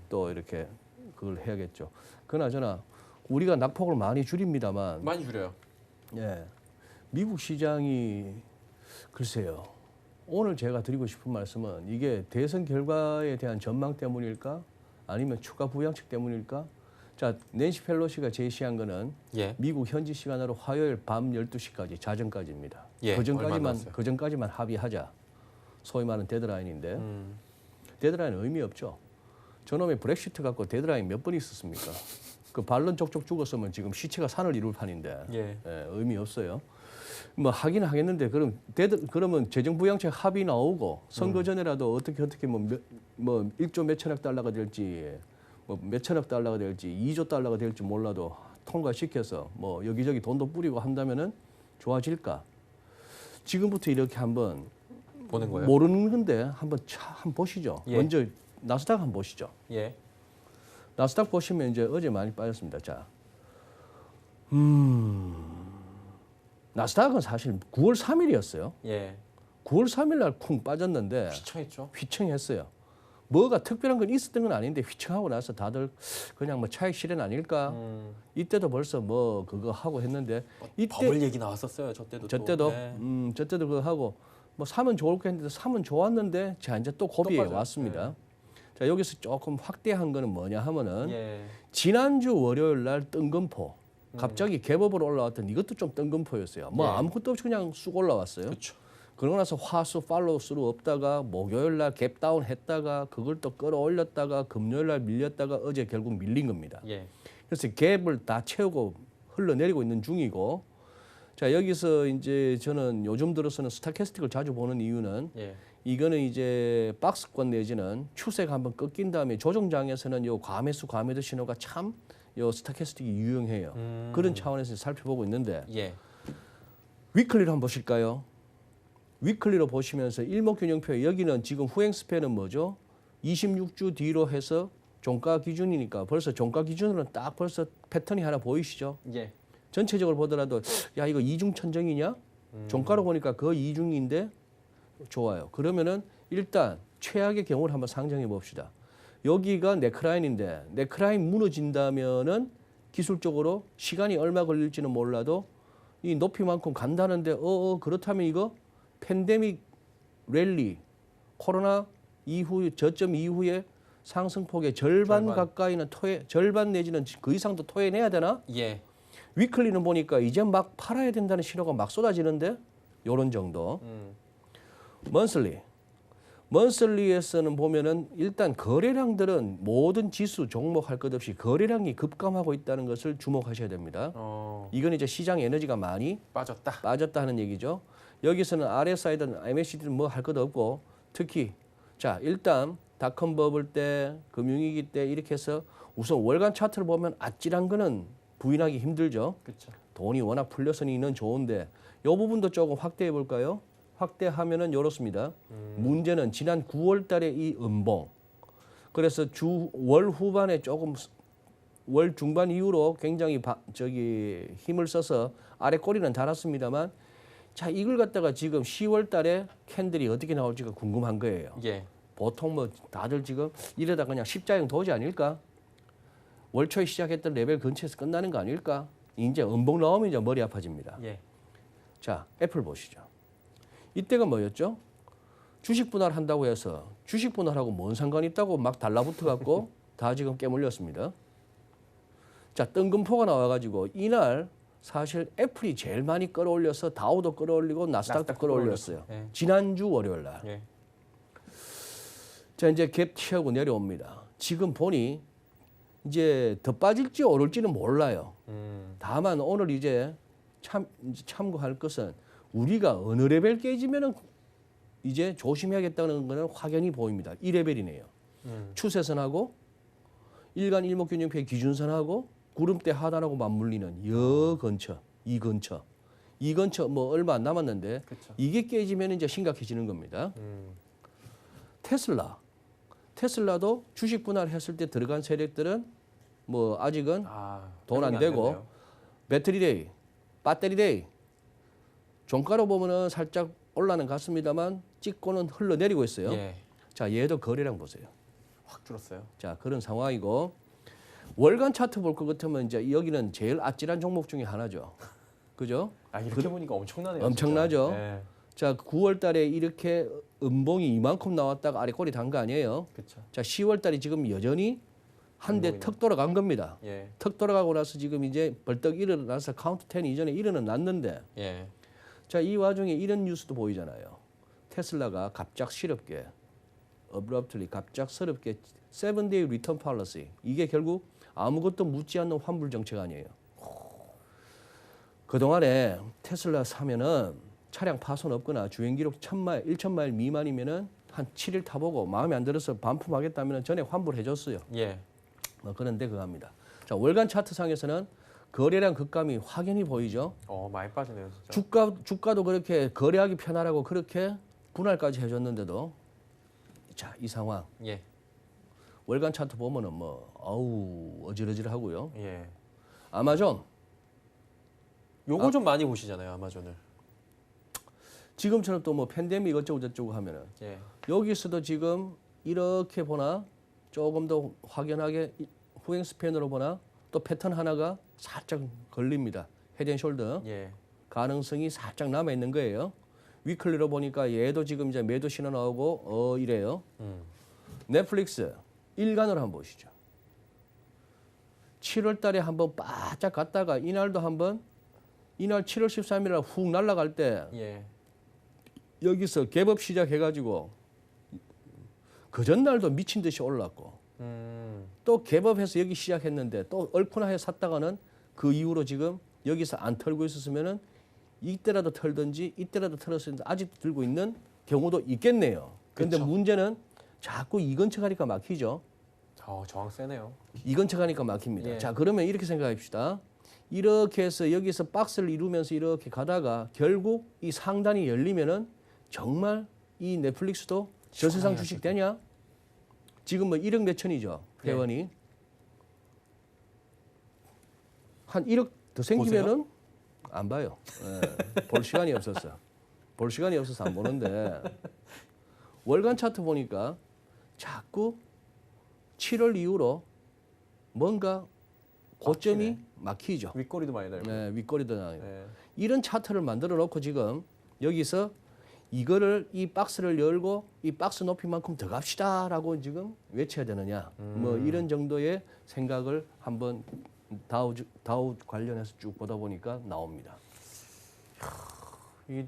또 이렇게 그걸 해야겠죠. 그나저나 우리가 낙폭을 많이 줄입니다만 많이 줄여요. 예, 미국 시장이 글쎄요. 오늘 제가 드리고 싶은 말씀은 이게 대선 결과에 대한 전망 때문일까? 아니면 추가 부양책 때문일까? 자, 낸시 펠로시가 제시한 거는 예. 미국 현지 시간으로 화요일 밤 12시까지 자정까지입니다. 예, 얼마 남았어요? 그 전까지만 합의하자. 소위 말하는 데드라인인데 데드라인은 의미 없죠. 저놈의 브렉시트 갖고 데드라인 몇 번 있었습니까? 그 반론 쪽쪽 죽었으면 지금 시체가 산을 이룰 판인데 예. 의미 없어요. 뭐 하긴 하겠는데 그러면 재정 부양책 합의 나오고 선거 전에라도 어떻게 뭐 1조 몇천억 달러가 될지 뭐 몇천억 달러가 될지 2조 달러가 될지 몰라도 통과시켜서 뭐 여기저기 돈도 뿌리고 한다면은 좋아질까? 지금부터 이렇게 한번 보는 거예요. 모르는 건데 한번 보시죠. 예. 먼저 나스닥 한번 보시죠. 예. 나스닥 보시면 이제 어제 많이 빠졌습니다. 자, 나스닥은 사실 9월 3일이었어요. 예. 9월 3일 날 쿵 빠졌는데 휘청했죠. 휘청했어요. 뭐가 특별한 건 있었던 건 아닌데 휘청하고 나서 다들 그냥 뭐 차익 실현 아닐까? 이때도 벌써 뭐 그거 하고 했는데 이때 버블 얘기 나왔었어요. 저 때도. 네. 저 때도 그거 하고 뭐 사면 좋을 거 했는데 사면 좋았는데 자 이제 또 고비에 빠져요. 왔습니다. 자 여기서 조금 확대한 거는 뭐냐 하면은 예. 지난주 월요일 날 뜬금포 갑자기 개법으로 올라왔던 이것도 좀 뜬금포였어요. 뭐 예. 아무것도 없이 그냥 쑥 올라왔어요. 그렇죠. 그러고 나서 화수 팔로우 스루 없다가 목요일 날 갭다운 했다가 그걸 또 끌어올렸다가 금요일 날 밀렸다가 어제 결국 밀린 겁니다. 예. 그래서 갭을 다 채우고 흘러내리고 있는 중이고 자 여기서 이제 저는 요즘 들어서는 스타캐스틱을 자주 보는 이유는 예. 이거는 이제 박스권 내지는 추세가 한번 꺾인 다음에 조정장에서는 요 과매수 과매도 신호가 참 요 스타캐스틱이 유용해요. 그런 차원에서 살펴보고 있는데 예. 위클리로 한번 보실까요? 위클리로 보시면서 일목균형표 여기는 지금 후행 스팬은 뭐죠? 26주 뒤로 해서 종가 기준이니까 벌써 종가 기준으로는 딱 벌써 패턴이 하나 보이시죠? 예. 전체적으로 보더라도 야 이거 이중 천정이냐? 종가로 보니까 그 이중인데 좋아요. 그러면은 일단 최악의 경우를 한번 상정해 봅시다. 여기가 네크라인인데 네크라인 무너진다면은 기술적으로 시간이 얼마 걸릴지는 몰라도 이 높이만큼 간다는데 그렇다면 이거 팬데믹 랠리 코로나 이후 저점 이후에 상승폭의 절반 가까이는 절반 내지는 그 이상도 토해내야 되나? 예. 위클리는 보니까 이제 막 팔아야 된다는 신호가 막 쏟아지는데 요런 정도. 먼슬리에서는 보면은 일단 거래량들은 모든 지수 종목 할 것 없이 거래량이 급감하고 있다는 것을 주목하셔야 됩니다. 이건 이제 시장 에너지가 많이 빠졌다 하는 얘기죠. 여기서는 RSI든 MACD든 뭐 할 것도 없고 특히 자 일단 닷컴 버블 때 금융위기 때 이렇게 해서 우선 월간 차트를 보면 아찔한 거는 부인하기 힘들죠. 그렇죠. 돈이 워낙 풀려서는 좋은데 이 부분도 조금 확대해 볼까요? 확대하면은 이렇습니다. 문제는 지난 9월 달에 이 음봉. 그래서 월 후반에 조금 월 중반 이후로 굉장히 힘을 써서 아래 꼬리는 달았습니다만 자, 이걸 갖다가 지금 10월 달에 캔들이 어떻게 나올지가 궁금한 거예요. 예. 보통 뭐 다들 지금 이러다 그냥 십자형 도지 아닐까? 월 초에 시작했던 레벨 근처에서 끝나는 거 아닐까? 이제 음봉 나오면 이제 머리 아파집니다. 예. 자, 애플 보시죠. 이때가 뭐였죠? 주식 분할한다고 해서 주식 분할하고 뭔 상관이 있다고 막 달라붙어 갖고 다 지금 깨물렸습니다. 자, 뜬금포가 나와가지고 이날 사실 애플이 제일 많이 끌어올려서 다우도 끌어올리고 나스닥도 끌어올렸어요. 예. 지난주 월요일 날. 예. 자, 이제 갭 튀하고 내려옵니다. 지금 보니 이제 더 빠질지 오를지는 몰라요. 다만 오늘 이제 참고할 것은 우리가 어느 레벨 깨지면은 이제 조심해야겠다는 것은 확연히 보입니다. 이 레벨이네요. 추세선하고 일간 일목균형표의 기준선하고 구름대 하단하고 맞물리는 근처, 이 근처 뭐 얼마 안 남았는데 그쵸. 이게 깨지면 이제 심각해지는 겁니다. 테슬라도 주식 분할했을 때 들어간 세력들은 뭐 아직은 돈 안 되고 배터리데이, 배터리데이 종가로 보면은 살짝 올라는 같습니다만 찍고는 흘러내리고 있어요. 예. 자, 얘도 거래량 보세요. 확 줄었어요. 자, 그런 상황이고 월간 차트 볼 것 같으면 이제 여기는 제일 아찔한 종목 중에 하나죠. 그죠? 이렇게 보니까 엄청나네요. 엄청나죠. 예. 자, 9월 달에 이렇게 음봉이 이만큼 나왔다가 아래 꼬리 단 거 아니에요. 그렇죠. 자, 10월 달에 지금 여전히 한 대 음봉이네. 턱 돌아간 겁니다. 예. 턱 돌아가고 나서 지금 이제 벌떡 일어나서 카운트 10 이전에 일어났는데 예. 자, 이 와중에 이런 뉴스도 보이잖아요. 테슬라가 갑작스럽게 갑작스럽게 7-day return policy 이게 결국 아무것도 묻지 않는 환불 정책 아니에요. 그동안에 테슬라 사면은 차량 파손 없거나 주행 기록 1,000마일 미만이면은 한 7일 타보고 마음에 안 들어서 반품하겠다면 전에 환불해 줬어요. 예. 그런데 그거 합니다. 자, 월간 차트상에서는 거래량 급감이 확연히 보이죠. 많이 빠지네요, 진짜. 주가도 그렇게 거래하기 편하라고 그렇게 분할까지 해줬는데도 자, 이 상황 예. 월간 차트 보면은 뭐 어질어질하고요. 예. 아마존 요거 좀 많이 보시잖아요, 아마존을. 지금처럼 또 뭐 팬데믹 어쩌고 저쩌고 하면은 예. 여기서도 지금 이렇게 보나 조금 더 확연하게 후행 스팬으로 보나 또 패턴 하나가 살짝 걸립니다. 헤드앤숄더 예. 가능성이 살짝 남아 있는 거예요. 위클리로 보니까 얘도 지금 이제 매도 신호 나오고 이래요. 넷플릭스 일간으로 한번 보시죠. 7월 달에 한번 바짝 갔다가 이날도 한번 이날 7월 13일 날 훅 날아갈 때 예. 여기서 갭업 시작해가지고 그 전날도 미친 듯이 올랐고 또 갭업해서 여기 시작했는데 또 얼쿠나 해 샀다가는 그 이후로 지금 여기서 안 털고 있었으면은 이때라도 털든지 이때라도 털었는데 아직도 들고 있는 경우도 있겠네요. 그런데 그쵸. 문제는 자꾸 이 근처 가니까 막히죠. 저항 세네요. 이 근처 가니까 막힙니다. 예. 자, 그러면 이렇게 생각합시다. 이렇게 해서 여기서 박스를 이루면서 이렇게 가다가 결국 이 상단이 열리면은 정말 이 넷플릭스도 저 세상 주식 되냐? 지금 뭐 1억 몇천이죠. 회원이. 한 1억 더 생기면은 안 봐요. 볼 시간이 없었어. 볼 시간이 없어서 안 보는데 월간 차트 보니까 자꾸 7월 이후로 뭔가 고점이 막히네. 막히죠. 윗꼬리도 많이 달고. 네, 윗거리도 나요. 네. 이런 차트를 만들어 놓고 지금 여기서 이거를 이 박스를 열고 이 박스 높이만큼 더 갑시다라고 지금 외쳐야 되느냐. 뭐 이런 정도의 생각을 한번 다우 관련해서 쭉 보다 보니까 나옵니다. 이게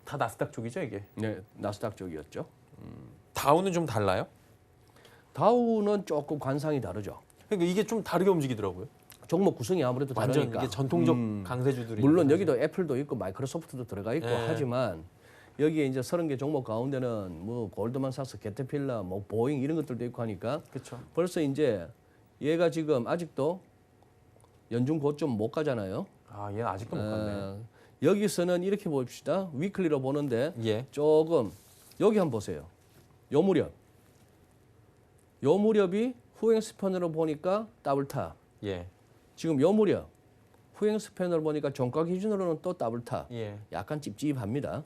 다 나스닥 쪽이죠, 이게? 네, 나스닥 쪽이었죠. 다우는 좀 달라요? 다우는 조금 관상이 다르죠. 그러니까 이게 좀 다르게 움직이더라고요. 종목 구성이 아무래도 완전 다르니까. 이게 전통적 강세주들이. 물론 여기도 애플도 있고 마이크로소프트도 들어가 있고 네. 하지만 여기에 이제 30개 종목 가운데는 뭐 골드만삭스, 캐터필러, 뭐 보잉 이런 것들도 있고 하니까 그렇죠. 벌써 이제 얘가 지금 아직도 연중 고점 못 가잖아요. 아, 얘는 아직도 못 갔네. 여기서는 이렇게 봅시다. 위클리로 보는데 예. 조금 여기 한번 보세요. 요 무렵이 후행 스팬으로 보니까 더블탑. 예. 지금 요 무렵 후행 스팬으로 보니까 종가 기준으로는 또 더블탑. 예. 약간 찝찝합니다.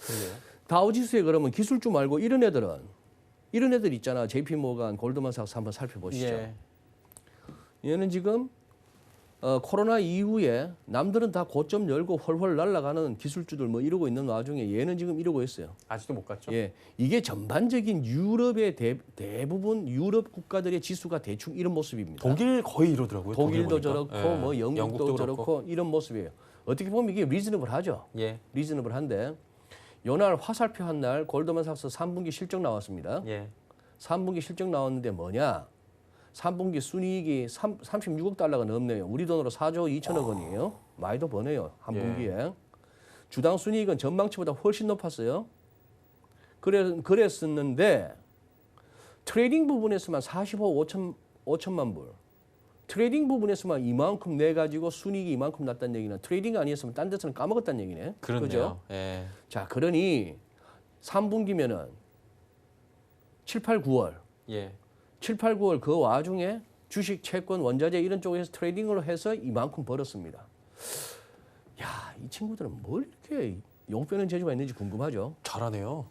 그래요. 다우지수에 그러면 기술주 말고 이런 애들 있잖아. JP 모간, 골드만삭스 한번 살펴보시죠. 예. 얘는 지금 코로나 이후에 남들은 다 고점 열고 훨훨 날아가는 기술주들 뭐 이러고 있는 와중에 얘는 지금 이러고 있어요. 아직도 못 갔죠? 예, 이게 전반적인 유럽의 대부분 유럽 국가들의 지수가 대충 이런 모습입니다. 독일 거의 이러더라고요. 독일도 보니까. 저렇고 예. 뭐 영국도 그렇고. 저렇고 이런 모습이에요. 어떻게 보면 이게 리즈너블하죠. 예. 리즈너블한데 요날 화살표 한 날 골드만삭스 3분기 실적 나왔습니다. 예. 3분기 실적 나왔는데 뭐냐? 3분기 순이익이 36억 달러가 넘네요. 우리 돈으로 4조 2천억 원이에요. 많이도 버네요. 한 예. 분기에. 주당 순이익은 전망치보다 훨씬 높았어요. 그랬었는데 트레이딩 부분에서만 45억 5천만 불. 트레이딩 부분에서만 이만큼 내가지고 순이익이 이만큼 났다는 얘기는 트레이딩 아니었으면 딴 데서는 까먹었다는 얘기네. 그렇네요. 그죠? 예. 자, 그러니 3분기면은 7, 8, 9월. 예. 7, 8, 9월 그 와중에 주식, 채권, 원자재 이런 쪽에서 트레이딩을 해서 이만큼 벌었습니다. 야, 이 친구들은 뭘 이렇게 용 빼는 재주가 있는지 궁금하죠? 잘하네요.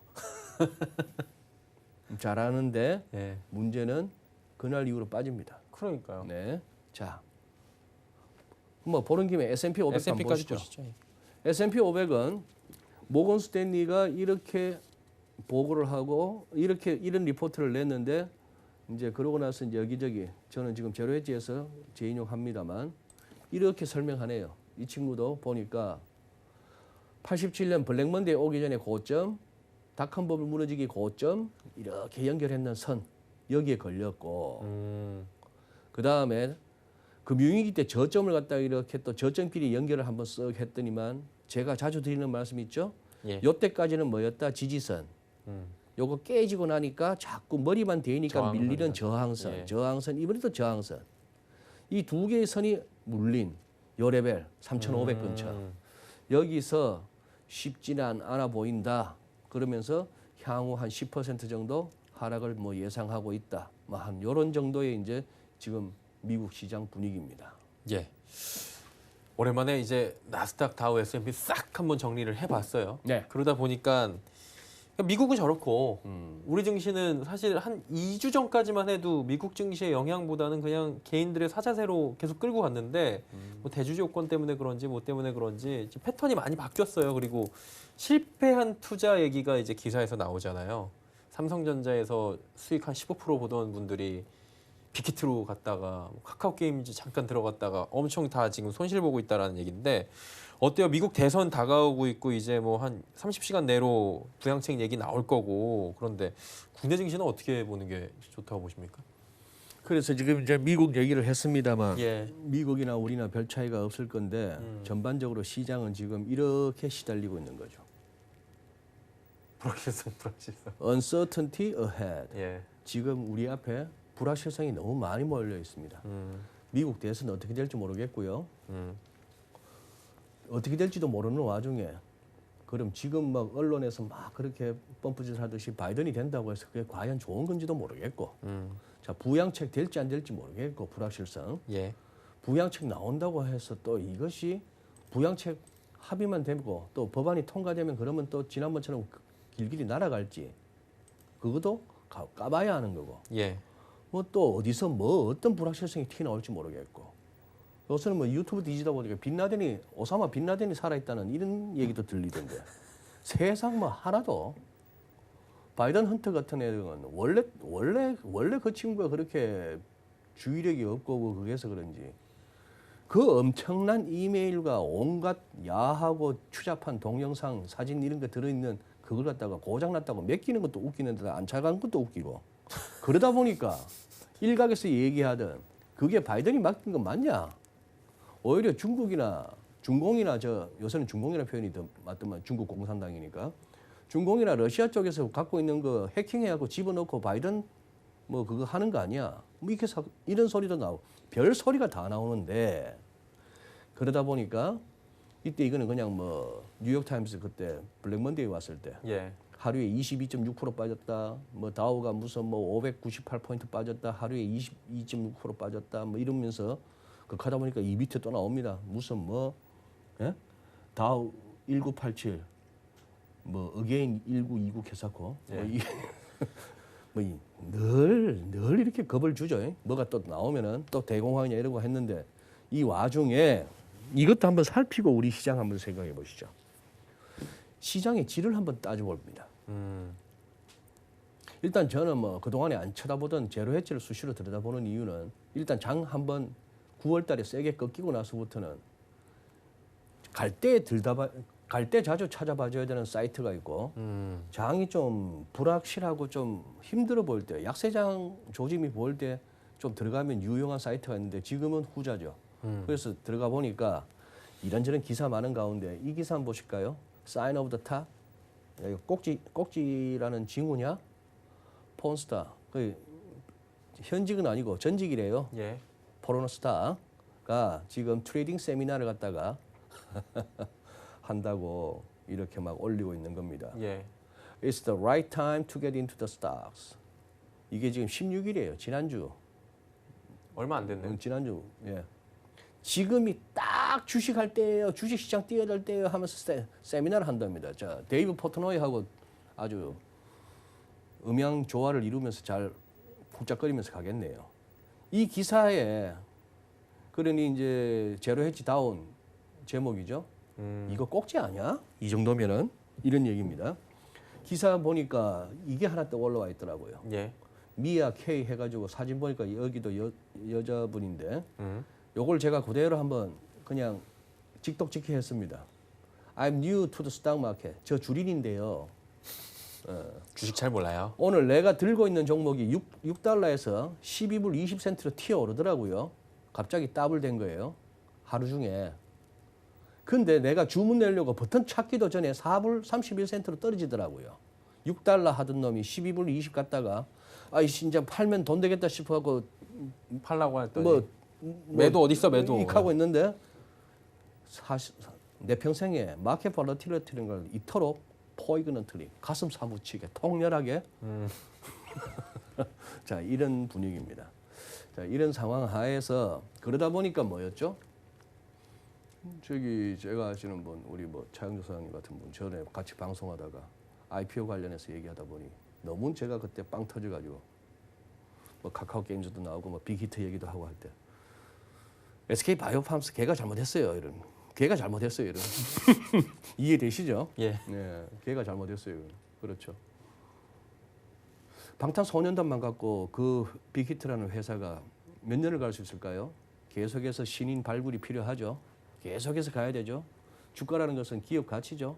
잘하는데 예. 문제는 그날 이후로 빠집니다. 그러니까요. 네. 자, 뭐 보는 김에 S&P 500 한번 S&P까지 보시죠. 보시죠. S&P 500은 모건 스탠리가 이렇게 보고를 하고 이런 리포트를 냈는데 이제 그러고 나서 이제 여기저기 저는 지금 제로헤지에서 재인용합니다만 이렇게 설명하네요. 이 친구도 보니까 87년 블랙먼데이 오기 전에 고점, 닷컴 버블 무너지기 고점 이렇게 연결했는 선 여기에 걸렸고 그 다음에 금융위기 때 저점을 갖다가 이렇게 또 저점끼리 연결을 한번 쓱 했더니만 제가 자주 드리는 말씀 있죠. 예. 요때까지는 뭐였다? 지지선. 요거 깨지고 나니까 자꾸 머리만 대니까 저항선이다. 밀리는 저항선. 예. 저항선 이번에도 저항선. 이 두 개의 선이 물린 요 레벨 3,500 근처. 여기서 쉽지는 않아 보인다. 그러면서 향후 한 10% 정도 하락을 뭐 예상하고 있다. 뭐 한 요런 정도의 이제 지금 미국 시장 분위기입니다. 예. 오랜만에 이제 나스닥, 다우, S&P 싹 한번 정리를 해봤어요. 네. 그러다 보니까 미국은 저렇고 우리 증시는 사실 한 2주 전까지만 해도 미국 증시의 영향보다는 그냥 개인들의 사자세로 계속 끌고 갔는데 뭐 대주주 요건 때문에 그런지 뭐 때문에 그런지 지금 패턴이 많이 바뀌었어요. 그리고 실패한 투자 얘기가 이제 기사에서 나오잖아요. 삼성전자에서 수익 한 15% 보던 분들이 빅히트로 갔다가 카카오 게임즈 잠깐 들어갔다가 엄청 다 지금 손실 보고 있다라는 얘기인데 어때요? 미국 대선 다가오고 있고 이제 뭐 한 30시간 내로 부양책 얘기 나올 거고 그런데 국내 증시는 어떻게 보는 게 좋다고 보십니까? 그래서 지금 이제 미국 얘기를 했습니다만 예. 미국이나 우리나 별 차이가 없을 건데 전반적으로 시장은 지금 이렇게 시달리고 있는 거죠. 불확실성. Uncertainty ahead. 예. 지금 우리 앞에 불확실성이 너무 많이 몰려 있습니다. 미국 대선 어떻게 될지 모르겠고요. 어떻게 될지도 모르는 와중에 그럼 지금 막 언론에서 막 그렇게 펌프질 하듯이 바이든이 된다고 해서 그게 과연 좋은 건지도 모르겠고 자 부양책 될지 안 될지 모르겠고 불확실성 예. 부양책 나온다고 해서 또 이것이 부양책 합의만 되고 또 법안이 통과되면 그러면 또 지난번처럼 길길이 날아갈지 그것도 까봐야 하는 거고. 예. 뭐 또 어디서 뭐 어떤 불확실성이 튀어나올지 모르겠고. 요새는 뭐 유튜브 뒤지다 보니까 오사마 빈라덴이 살아있다는 이런 얘기도 들리던데. 세상 뭐 하나도 바이든 헌터 같은 애들은 원래 그 친구가 그렇게 주의력이 없고 그래서 그런지 그 엄청난 이메일과 온갖 야하고 추잡한 동영상, 사진 이런 거 들어있는 그걸 갖다가 고장났다고 맡기는 것도 웃기는데 안 차간 것도 웃기고 그러다 보니까 일각에서 얘기하던 그게 바이든이 맡긴 건 맞냐? 오히려 중공이나 요새는 중공이라는 표현이 더 맞더만 중국 공산당이니까 중공이나 러시아 쪽에서 갖고 있는 거 해킹해갖고 집어넣고 바이든 뭐 그거 하는 거 아니야? 뭐 이렇게 이런 소리도 나오고 별 소리가 다 나오는데 그러다 보니까 이때 이거는 그냥 뭐 뉴욕타임스 그때 블랙 먼데이 왔을 때 예. 하루에 22.6% 빠졌다. 뭐 다우가 무슨 뭐 598포인트 빠졌다. 하루에 22.6% 빠졌다. 뭐 이러면서 그 하다 보니까 이 밑에 또 나옵니다. 무슨 뭐 예? 다우 1987 뭐 어게인 1929 개사코 예. 늘 이렇게 겁을 주죠. 뭐가 또 나오면은 또 대공황이냐 이러고 했는데 이 와중에 이것도 한번 살피고 우리 시장 한번 생각해 보시죠. 시장의 질을 한번 따져봅니다. 일단 저는 뭐 그동안에 안 쳐다보던 제로 해지를 수시로 들여다보는 이유는 일단 장 한번 9월 달에 세게 꺾이고 나서부터는 갈 때 자주 찾아봐줘야 되는 사이트가 있고 장이 좀 불확실하고 좀 힘들어 보일 때 약세장 조짐이 보일 때 좀 들어가면 유용한 사이트가 있는데 지금은 후자죠. 그래서 들어가 보니까 이런저런 기사 많은 가운데 이 기사 한번 보실까요? Sign of the top. 꼭지라는 징후냐? 폰스타. 그 현직은 아니고 전직이래요. 예. 포르노스타가 지금 트레이딩 세미나를 갖다가 한다고 이렇게 막 올리고 있는 겁니다. 예. It's the right time to get into the stocks. 이게 지금 16일이에요. 지난주. 얼마 안 됐네요. 지난주. 예. 지금이 딱 주식할 때예요. 주식시장 뛰어들 때예요 하면서 세미나를 한답니다. 자, 데이브 포트노이하고 아주 음양 조화를 이루면서 잘 쿵짝거리면서 가겠네요. 이 기사에 그러니 이제 제로 해지 다운 제목이죠. 이거 꼭지 아니야? 이 정도면은 이런 얘기입니다. 기사 보니까 이게 하나 또 올라와 있더라고요. 예. 미아 K 해가지고 사진 보니까 여기도 여자분인데 요걸 제가 그대로 한번 그냥 직독직히 했습니다. I'm new to the stock market. 저 주린인데요. 주식 잘 몰라요. 오늘 내가 들고 있는 종목이 6달러에서 12불 20센트로 튀어오르더라고요. 갑자기 더블된 거예요. 하루 중에. 근데 내가 주문 내려고 버튼 찾기도 전에 4불 31센트로 떨어지더라고요. 6달러 하던 놈이 12불 20 갔다가 아이씨 이제 팔면 돈 되겠다 싶어갖고 팔라고 했더니 매도 어디 있어 매도. 하고 있는데 사실 내 평생에 마켓 볼러틸리티라는 걸 이토록 포이그넌트리 가슴 사무치게 통렬하게 자 이런 분위기입니다. 자 이런 상황 하에서 그러다 보니까 뭐였죠? 저기 제가 아시는 분 우리 뭐 차영조 사장님 같은 분 전에 같이 방송하다가 IPO 관련해서 얘기하다 보니 너무 제가 그때 빵 터져가지고 뭐 카카오 게임즈도 나오고 뭐 빅히트 얘기도 하고 할 때 SK 바이오팜스 걔가 잘못했어요 이런 걔가 잘못했어요 이런 이해되시죠? 예. 네, 걔가 잘못했어요. 그렇죠. 방탄소년단만 갖고 그 빅히트라는 회사가 몇 년을 갈 수 있을까요? 계속해서 신인 발굴이 필요하죠. 계속해서 가야 되죠. 주가라는 것은 기업 가치죠.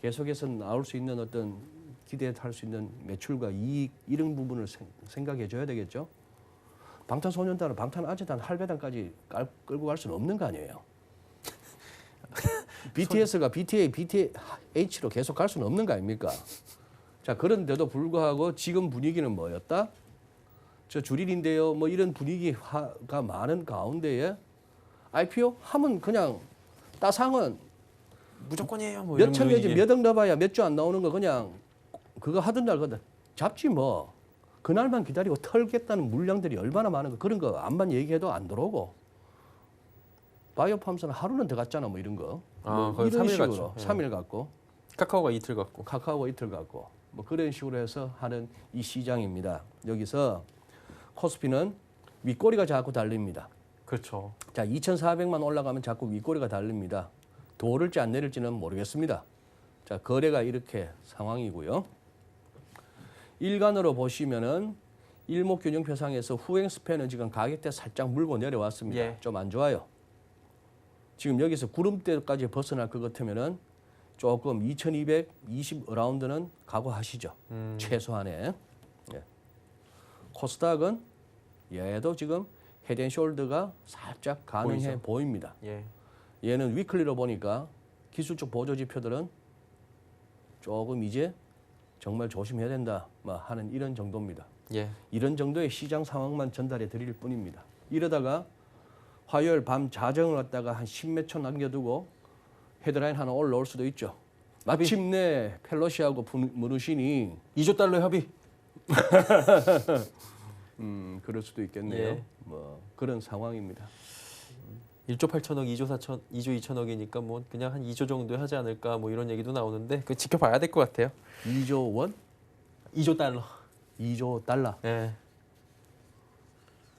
계속해서 나올 수 있는 어떤 기대할 수 있는 매출과 이익 이런 부분을 생각해 줘야 되겠죠. 방탄소년단은 방탄아재단 할배단까지 끌고 갈 수는 없는 거 아니에요. BTS가 BTH로 계속 갈 수는 없는 거 아닙니까? 자 그런데도 불구하고 지금 분위기는 뭐였다? 저 주린인데요. 뭐 이런 분위기가 많은 가운데에 IPO 하면 그냥 따상은 무조건이에요. 뭐 몇천 이런 내지 분위기. 몇 억 넣어봐야 몇 주 안 나오는 거 그냥 그거 하던 날 그거 잡지 뭐. 그날만 기다리고 털겠다는 물량들이 얼마나 많은 거 그런 거 암만 얘기해도 안 들어오고 바이오팜스는 하루는 더 갔잖아 뭐 이런 거. 아, 뭐 거의 이런 3일 식으로 갔죠. 예. 3일 갔고 카카오가 이틀 갖고. 카카오가 이틀 갖고 뭐 그런 식으로 해서 하는 이 시장입니다. 여기서 코스피는 윗꼬리가 자꾸 달립니다. 그렇죠. 자, 2,400만 올라가면 자꾸 윗꼬리가 달립니다. 더 오를지 안 내릴지는 모르겠습니다. 자, 거래가 이렇게 상황이고요. 일간으로 보시면은 일목균형표상에서 후행 스팬은 지금 가격대 살짝 물고 내려왔습니다. 예. 좀 안 좋아요. 지금 여기서 구름대까지 벗어날 것 같으면은 조금 2,220 어라운드는 각오하시죠. 최소한에. 예. 코스닥은 얘도 지금 헤드앤숄더가 살짝 가능해 보이죠? 보입니다. 예. 얘는 위클리로 보니까 기술적 보조 지표들은 조금 이제 정말 조심해야 된다 뭐 하는 이런 정도입니다. 예. 이런 정도의 시장 상황만 전달해 드릴 뿐입니다. 이러다가 화요일 밤 자정을 갖다가 한 10몇 초 남겨두고 헤드라인 하나 올라올 수도 있죠. 마침내 펠로시하고 무르신이 2조 달러 협의. 그럴 수도 있겠네요. 예. 뭐 그런 상황입니다. 1조 8천억, 2조 4천, 2조 2천억이니까 뭐 그냥 한 2조 정도 하지 않을까 뭐 이런 얘기도 나오는데 그 지켜봐야 될 것 같아요. 2조 원, 2조 달러. 2조 달러 예.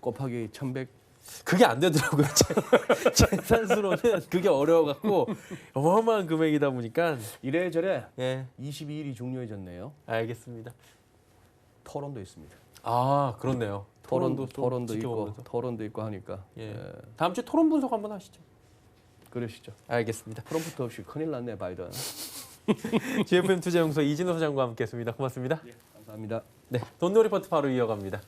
곱하기 1,100. 그게 안 되더라고요. 재산수로는 그게 어려워갖고 어마어마한 금액이다 보니까. 이래저래 예. 22일이 중요해졌네요. 알겠습니다. 토론도 있습니다. 아 그렇네요. 토론도 좀 토론도 있고 지켜보면서. 토론도 있고 하니까 예. 예, 다음 주 토론 분석 한번 하시죠. 그러시죠. 알겠습니다. 프롬프트 없이 큰일 났네 바이든. GFM 투자연구소 이진호 소장과 함께했습니다. 고맙습니다. 감사합니다. 네, 돈노 리포트 바로 이어갑니다.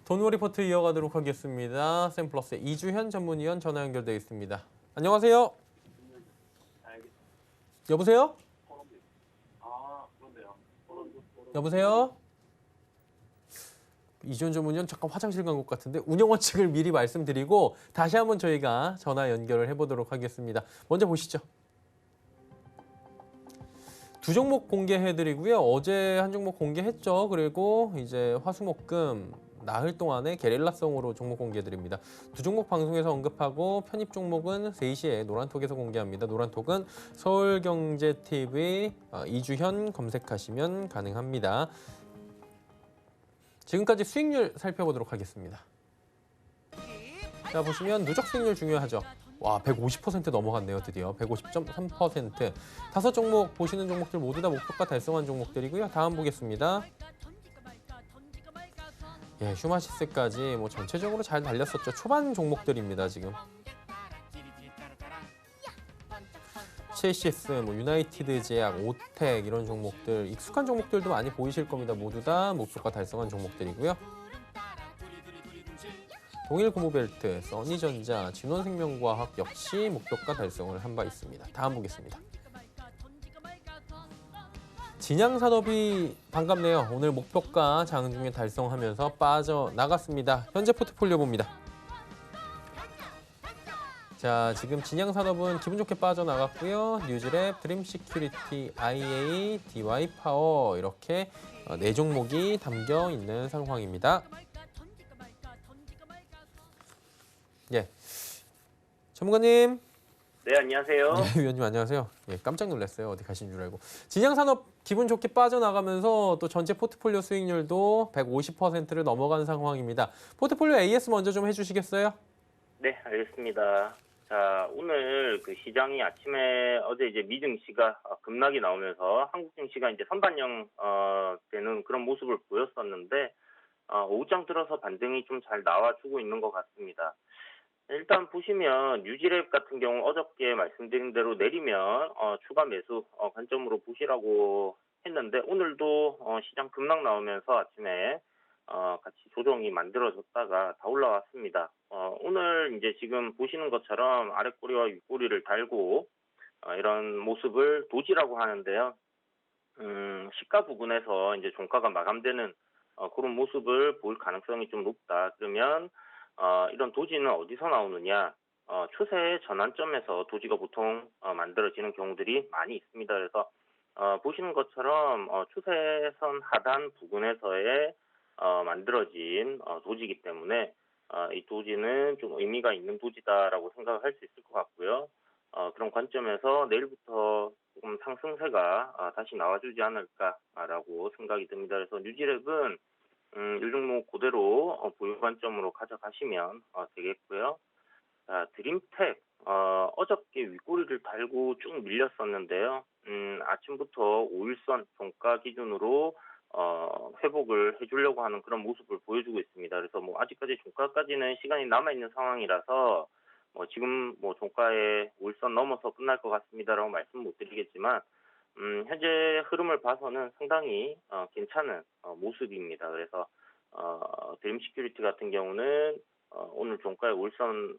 돈노 리포트 이어가도록 하겠습니다. 샘플러스의 이주현 전문위원 전화 연결되어 있습니다. 안녕하세요. 여보세요? 여보세요? 이주현 전문위원 잠깐 화장실 간 것 같은데 운영 원칙을 미리 말씀드리고 다시 한번 저희가 전화 연결을 해보도록 하겠습니다. 먼저 보시죠. 두 종목 공개해드리고요. 어제 한 종목 공개했죠. 그리고 이제 화수목금 나흘 동안의 게릴라성으로 종목 공개드립니다. 두 종목 방송에서 언급하고 편입 종목은 3시에 노란톡에서 공개합니다. 노란톡은 서울경제TV 이주현 검색하시면 가능합니다. 지금까지 수익률 살펴보도록 하겠습니다. 자, 보시면 누적 수익률 중요하죠. 와, 150% 넘어갔네요. 드디어 150.3%. 5종목 보시는 종목들 모두 다 목표가 달성한 종목들이고요. 다음 보겠습니다. 예, 휴마시스까지 뭐 전체적으로 잘 달렸었죠. 초반 종목들입니다, 지금. CSS, 뭐 유나이티드 제약, 오텍 이런 종목들 익숙한 종목들도 많이 보이실 겁니다. 모두 다 목표가 달성한 종목들이고요. 동일고무벨트, 써니전자, 진원생명과학 역시 목표가 달성을 한 바 있습니다. 다음 보겠습니다. 진양산업이 반갑네요. 오늘 목표가 장중에 달성하면서 빠져나갔습니다. 현재 포트폴리오 봅니다. 자, 지금 진양산업은 기분 좋게 빠져나갔고요. 뉴즈랩, 드림시큐리티, IA, DY파워 이렇게 4종목이 담겨 있는 상황입니다. 예, 전문가님. 네, 안녕하세요. 예, 위원님 안녕하세요. 예, 깜짝 놀랐어요. 어디 가신 줄 알고. 진양산업 기분 좋게 빠져나가면서 또 전체 포트폴리오 수익률도 150%를 넘어간 상황입니다. 포트폴리오 AS 먼저 좀 해주시겠어요? 네, 알겠습니다. 자, 오늘 그 시장이 아침에 어제 이제 미증시가 급락이 나오면서 한국 증시가 이제 선반영 되는 그런 모습을 보였었는데 오후장 들어서 반등이 좀 잘 나와주고 있는 것 같습니다. 일단 보시면 뉴지랩 같은 경우 어저께 말씀드린 대로 내리면 추가 매수 관점으로 보시라고 했는데 오늘도 시장 급락 나오면서 아침에 같이 조정이 만들어졌다가 다 올라왔습니다. 오늘 이제 지금 보시는 것처럼 아랫꼬리와 윗꼬리를 달고 이런 모습을 도지라고 하는데요. 시가 부근에서 이제 종가가 마감되는 그런 모습을 볼 가능성이 좀 높다. 그러면 이런 도지는 어디서 나오느냐? 추세 전환점에서 도지가 보통 만들어지는 경우들이 많이 있습니다. 그래서 보시는 것처럼 추세선 하단 부근에서의 만들어진 도지이기 때문에 이 도지는 좀 의미가 있는 도지다라고 생각을 할 수 있을 것 같고요. 그런 관점에서 내일부터 조금 상승세가 다시 나와주지 않을까라고 생각이 듭니다. 그래서 뉴지랩은 이 종목 그대로 보유 관점으로 가져가시면 되겠고요. 자, 드림텍 어저께 윗꼬리를 달고 쭉 밀렸었는데요. 아침부터 5일선 종가 기준으로 회복을 해주려고 하는 그런 모습을 보여주고 있습니다. 그래서 뭐 아직까지 종가까지는 시간이 남아 있는 상황이라서 지금 종가에 5일선 넘어서 끝날 것 같습니다라고 말씀 못 드리겠지만 현재 흐름을 봐서는 상당히 괜찮은 모습입니다. 그래서 드림시큐리티 같은 경우는 오늘 종가에 5일선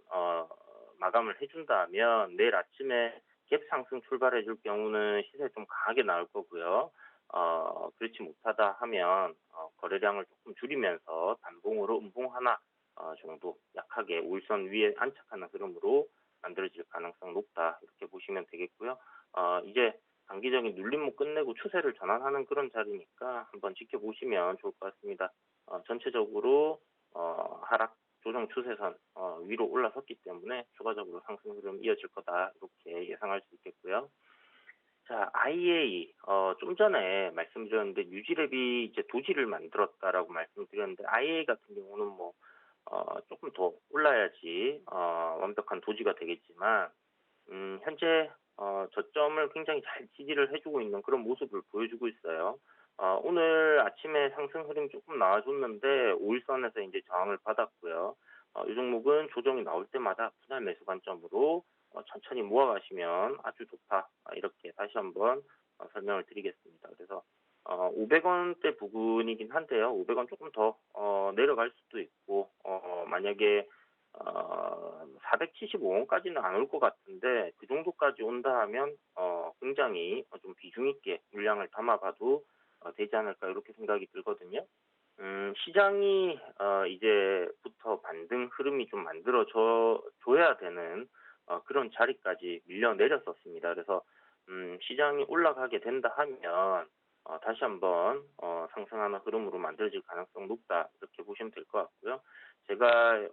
마감을 해준다면 내일 아침에 갭 상승 출발해 줄 경우는 시세 좀 강하게 나올 거고요. 그렇지 못하다 하면 거래량을 조금 줄이면서 단봉으로 음봉 하나 정도 약하게 5일선 위에 안착하는 흐름으로 만들어질 가능성 높다 이렇게 보시면 되겠고요. 이제 단기적인 눌림목 끝내고 추세를 전환하는 그런 자리니까 한번 지켜보시면 좋을 것 같습니다. 전체적으로 하락 조정 추세선 위로 올라섰기 때문에 추가적으로 상승 흐름 이어질 거다 이렇게 예상할 수 있겠고요. 자, IA 좀 전에 말씀드렸는데 뉴지랩이 이제 도지를 만들었다라고 말씀드렸는데 IA 같은 경우는 조금 더 올라야지 완벽한 도지가 되겠지만 현재 저점을 굉장히 잘 지지를 해주고 있는 그런 모습을 보여주고 있어요. 오늘 아침에 상승 흐름 조금 나와줬는데 5일선에서 이제 저항을 받았고요. 이 종목은 조정이 나올 때마다 분할 매수 관점으로 천천히 모아가시면 아주 좋다. 이렇게 다시 한번 설명을 드리겠습니다. 그래서 500원대 부근이긴 한데요. 500원 조금 더 내려갈 수도 있고 만약에 475원까지는 안 올 것 같은데 그 정도까지 온다 하면 굉장히 좀 비중 있게 물량을 담아봐도 되지 않을까 이렇게 생각이 들거든요. 시장이 이제부터 반등 흐름이 좀 줘야 되는 그런 자리까지 밀려 내렸었습니다. 그래서 시장이 올라가게 된다 하면 다시 한번 상승하는 흐름으로 만들어질 가능성 높다 이렇게 보시면 될 것 같고요. 제가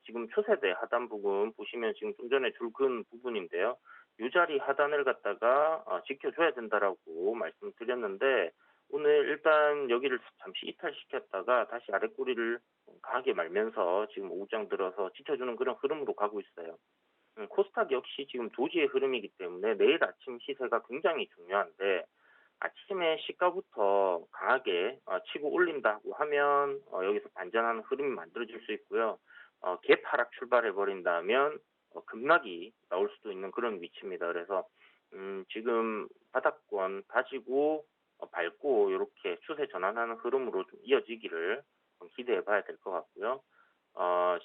지금 초세대 하단 부분 보시면 지금 좀 전에 줄 그은 부분인데요. 이 자리 하단을 갖다가 지켜줘야 된다라고 말씀드렸는데 오늘 일단 여기를 잠시 이탈시켰다가 다시 아랫꼬리를 강하게 말면서 지금 오후장 들어서 지켜주는 그런 흐름으로 가고 있어요. 코스닥 역시 지금 도지의 흐름이기 때문에 내일 아침 시세가 굉장히 중요한데 아침에 시가부터 강하게 치고 올린다고 하면 여기서 반전하는 흐름이 만들어질 수 있고요. 갭 하락 출발해버린다면 급락이 나올 수도 있는 그런 위치입니다. 그래서 지금 바닥권 다지고 밟고 이렇게 추세 전환하는 흐름으로 좀 이어지기를 좀 기대해봐야 될 것 같고요.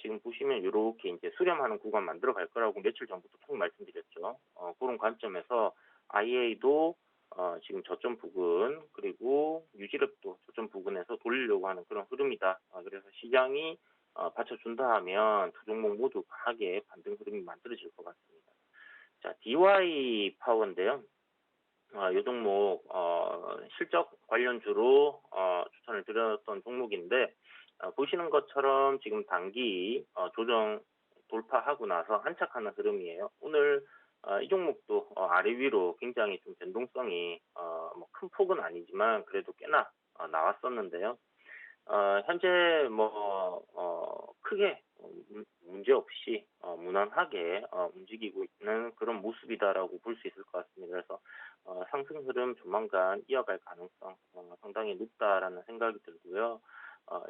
지금 보시면 이렇게 이제 수렴하는 구간 만들어 갈 거라고 며칠 전부터 쭉 말씀드렸죠. 그런 관점에서 IA도 지금 저점 부근 그리고 유지력도 저점 부근에서 돌리려고 하는 그런 흐름이다. 그래서 시장이 받쳐준다 하면 두 종목 모두 강하게 반등 흐름이 만들어질 것 같습니다. 자, DY 파워인데요. 이 종목 실적 관련주로 추천을 드렸던 종목인데 보시는 것처럼 지금 단기 조정 돌파하고 나서 안착하는 흐름이에요. 오늘 이 종목도 아래 위로 굉장히 좀 변동성이 큰 폭은 아니지만 그래도 꽤나 나왔었는데요. 현재 크게 문제 없이 무난하게 움직이고 있는 그런 모습이다라고 볼 수 있을 것 같습니다. 그래서 상승 흐름 조만간 이어갈 가능성 상당히 높다라는 생각이 들고요.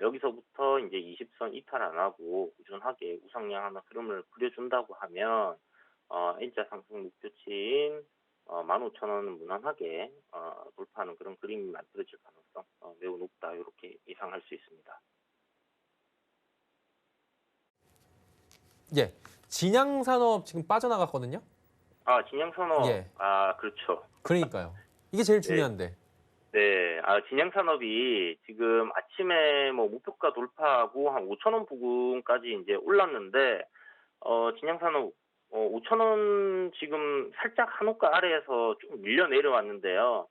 여기서부터 이제 20선 이탈 안 하고 꾸준하게 우상향하는 흐름을 그려준다고 하면 일자 상승 목표치인 15,000원은 무난하게 돌파하는 그런 그림이 만들어질 가능성 매우 높다 이렇게 예상할 수 있습니다. 예, 진양산업 지금 빠져나갔거든요. 진양산업. 예. 그렇죠. 그러니까요. 이게 제일 중요한데. 네, 진양산업이 지금 아침에 목표가 돌파하고 한 5,000원 부근까지 이제 올랐는데 진양산업 5,000원 지금 살짝 한호가 아래에서 좀 밀려 내려왔는데요.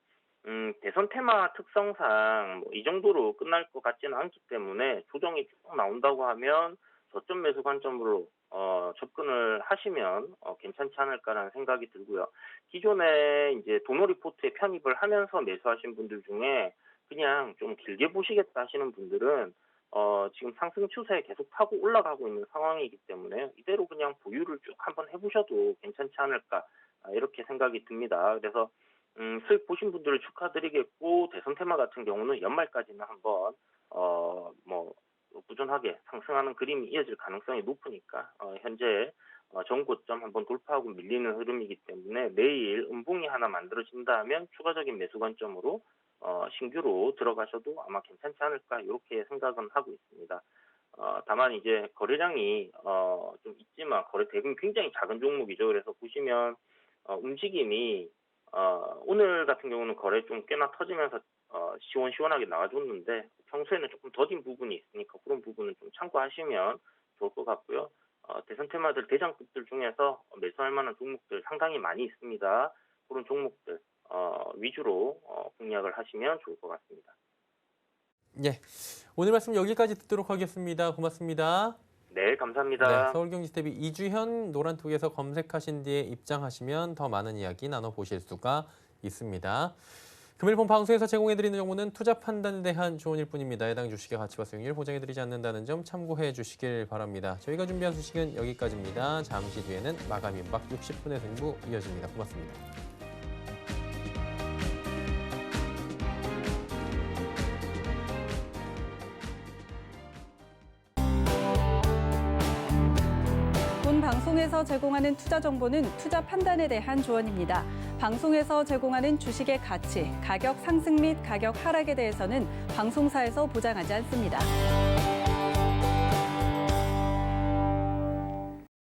대선 테마 특성상 이 정도로 끝날 것 같지는 않기 때문에 조정이 쭉 나온다고 하면 저점 매수 관점으로 접근을 하시면 괜찮지 않을까라는 생각이 들고요. 기존에 이제 도노리포트에 편입을 하면서 매수하신 분들 중에 그냥 좀 길게 보시겠다 하시는 분들은 지금 상승 추세에 계속 타고 올라가고 있는 상황이기 때문에 이대로 그냥 보유를 쭉 한번 해보셔도 괜찮지 않을까 이렇게 생각이 듭니다. 그래서 수익 보신 분들을 축하드리겠고 대선 테마 같은 경우는 연말까지는 한번 꾸준하게 상승하는 그림이 이어질 가능성이 높으니까 현재 전고점 한번 돌파하고 밀리는 흐름이기 때문에 내일 음봉이 하나 만들어진다면 추가적인 매수 관점으로 신규로 들어가셔도 아마 괜찮지 않을까 이렇게 생각은 하고 있습니다. 다만 이제 거래량이 좀 있지만 거래 대금이 굉장히 작은 종목이죠. 그래서 보시면 움직임이 오늘 같은 경우는 거래 좀 꽤나 터지면서 시원시원하게 나와줬는데 평소에는 조금 더딘 부분이 있으니까 그런 부분은 좀 참고하시면 좋을 것 같고요. 대선 테마들 대장급들 중에서 매수할 만한 종목들 상당히 많이 있습니다. 그런 종목들 위주로 공략을 하시면 좋을 것 같습니다. 예, 오늘 말씀 여기까지 듣도록 하겠습니다. 고맙습니다. 네, 감사합니다. 네, 서울경제TV 이주현 노란톡에서 검색하신 뒤에 입장하시면 더 많은 이야기 나눠보실 수가 있습니다. 금일 본 방송에서 제공해드리는 정보는 투자 판단에 대한 조언일 뿐입니다. 해당 주식의 가치와 수익률 보장해드리지 않는다는 점 참고해 주시길 바랍니다. 저희가 준비한 소식은 여기까지입니다. 잠시 뒤에는 마감 임박 60분의 승부 이어집니다. 고맙습니다. 본 방송에서 제공하는 투자 정보는 투자 판단에 대한 조언입니다. 방송에서 제공하는 주식의 가치, 가격 상승 및 가격 하락에 대해서는 방송사에서 보장하지 않습니다.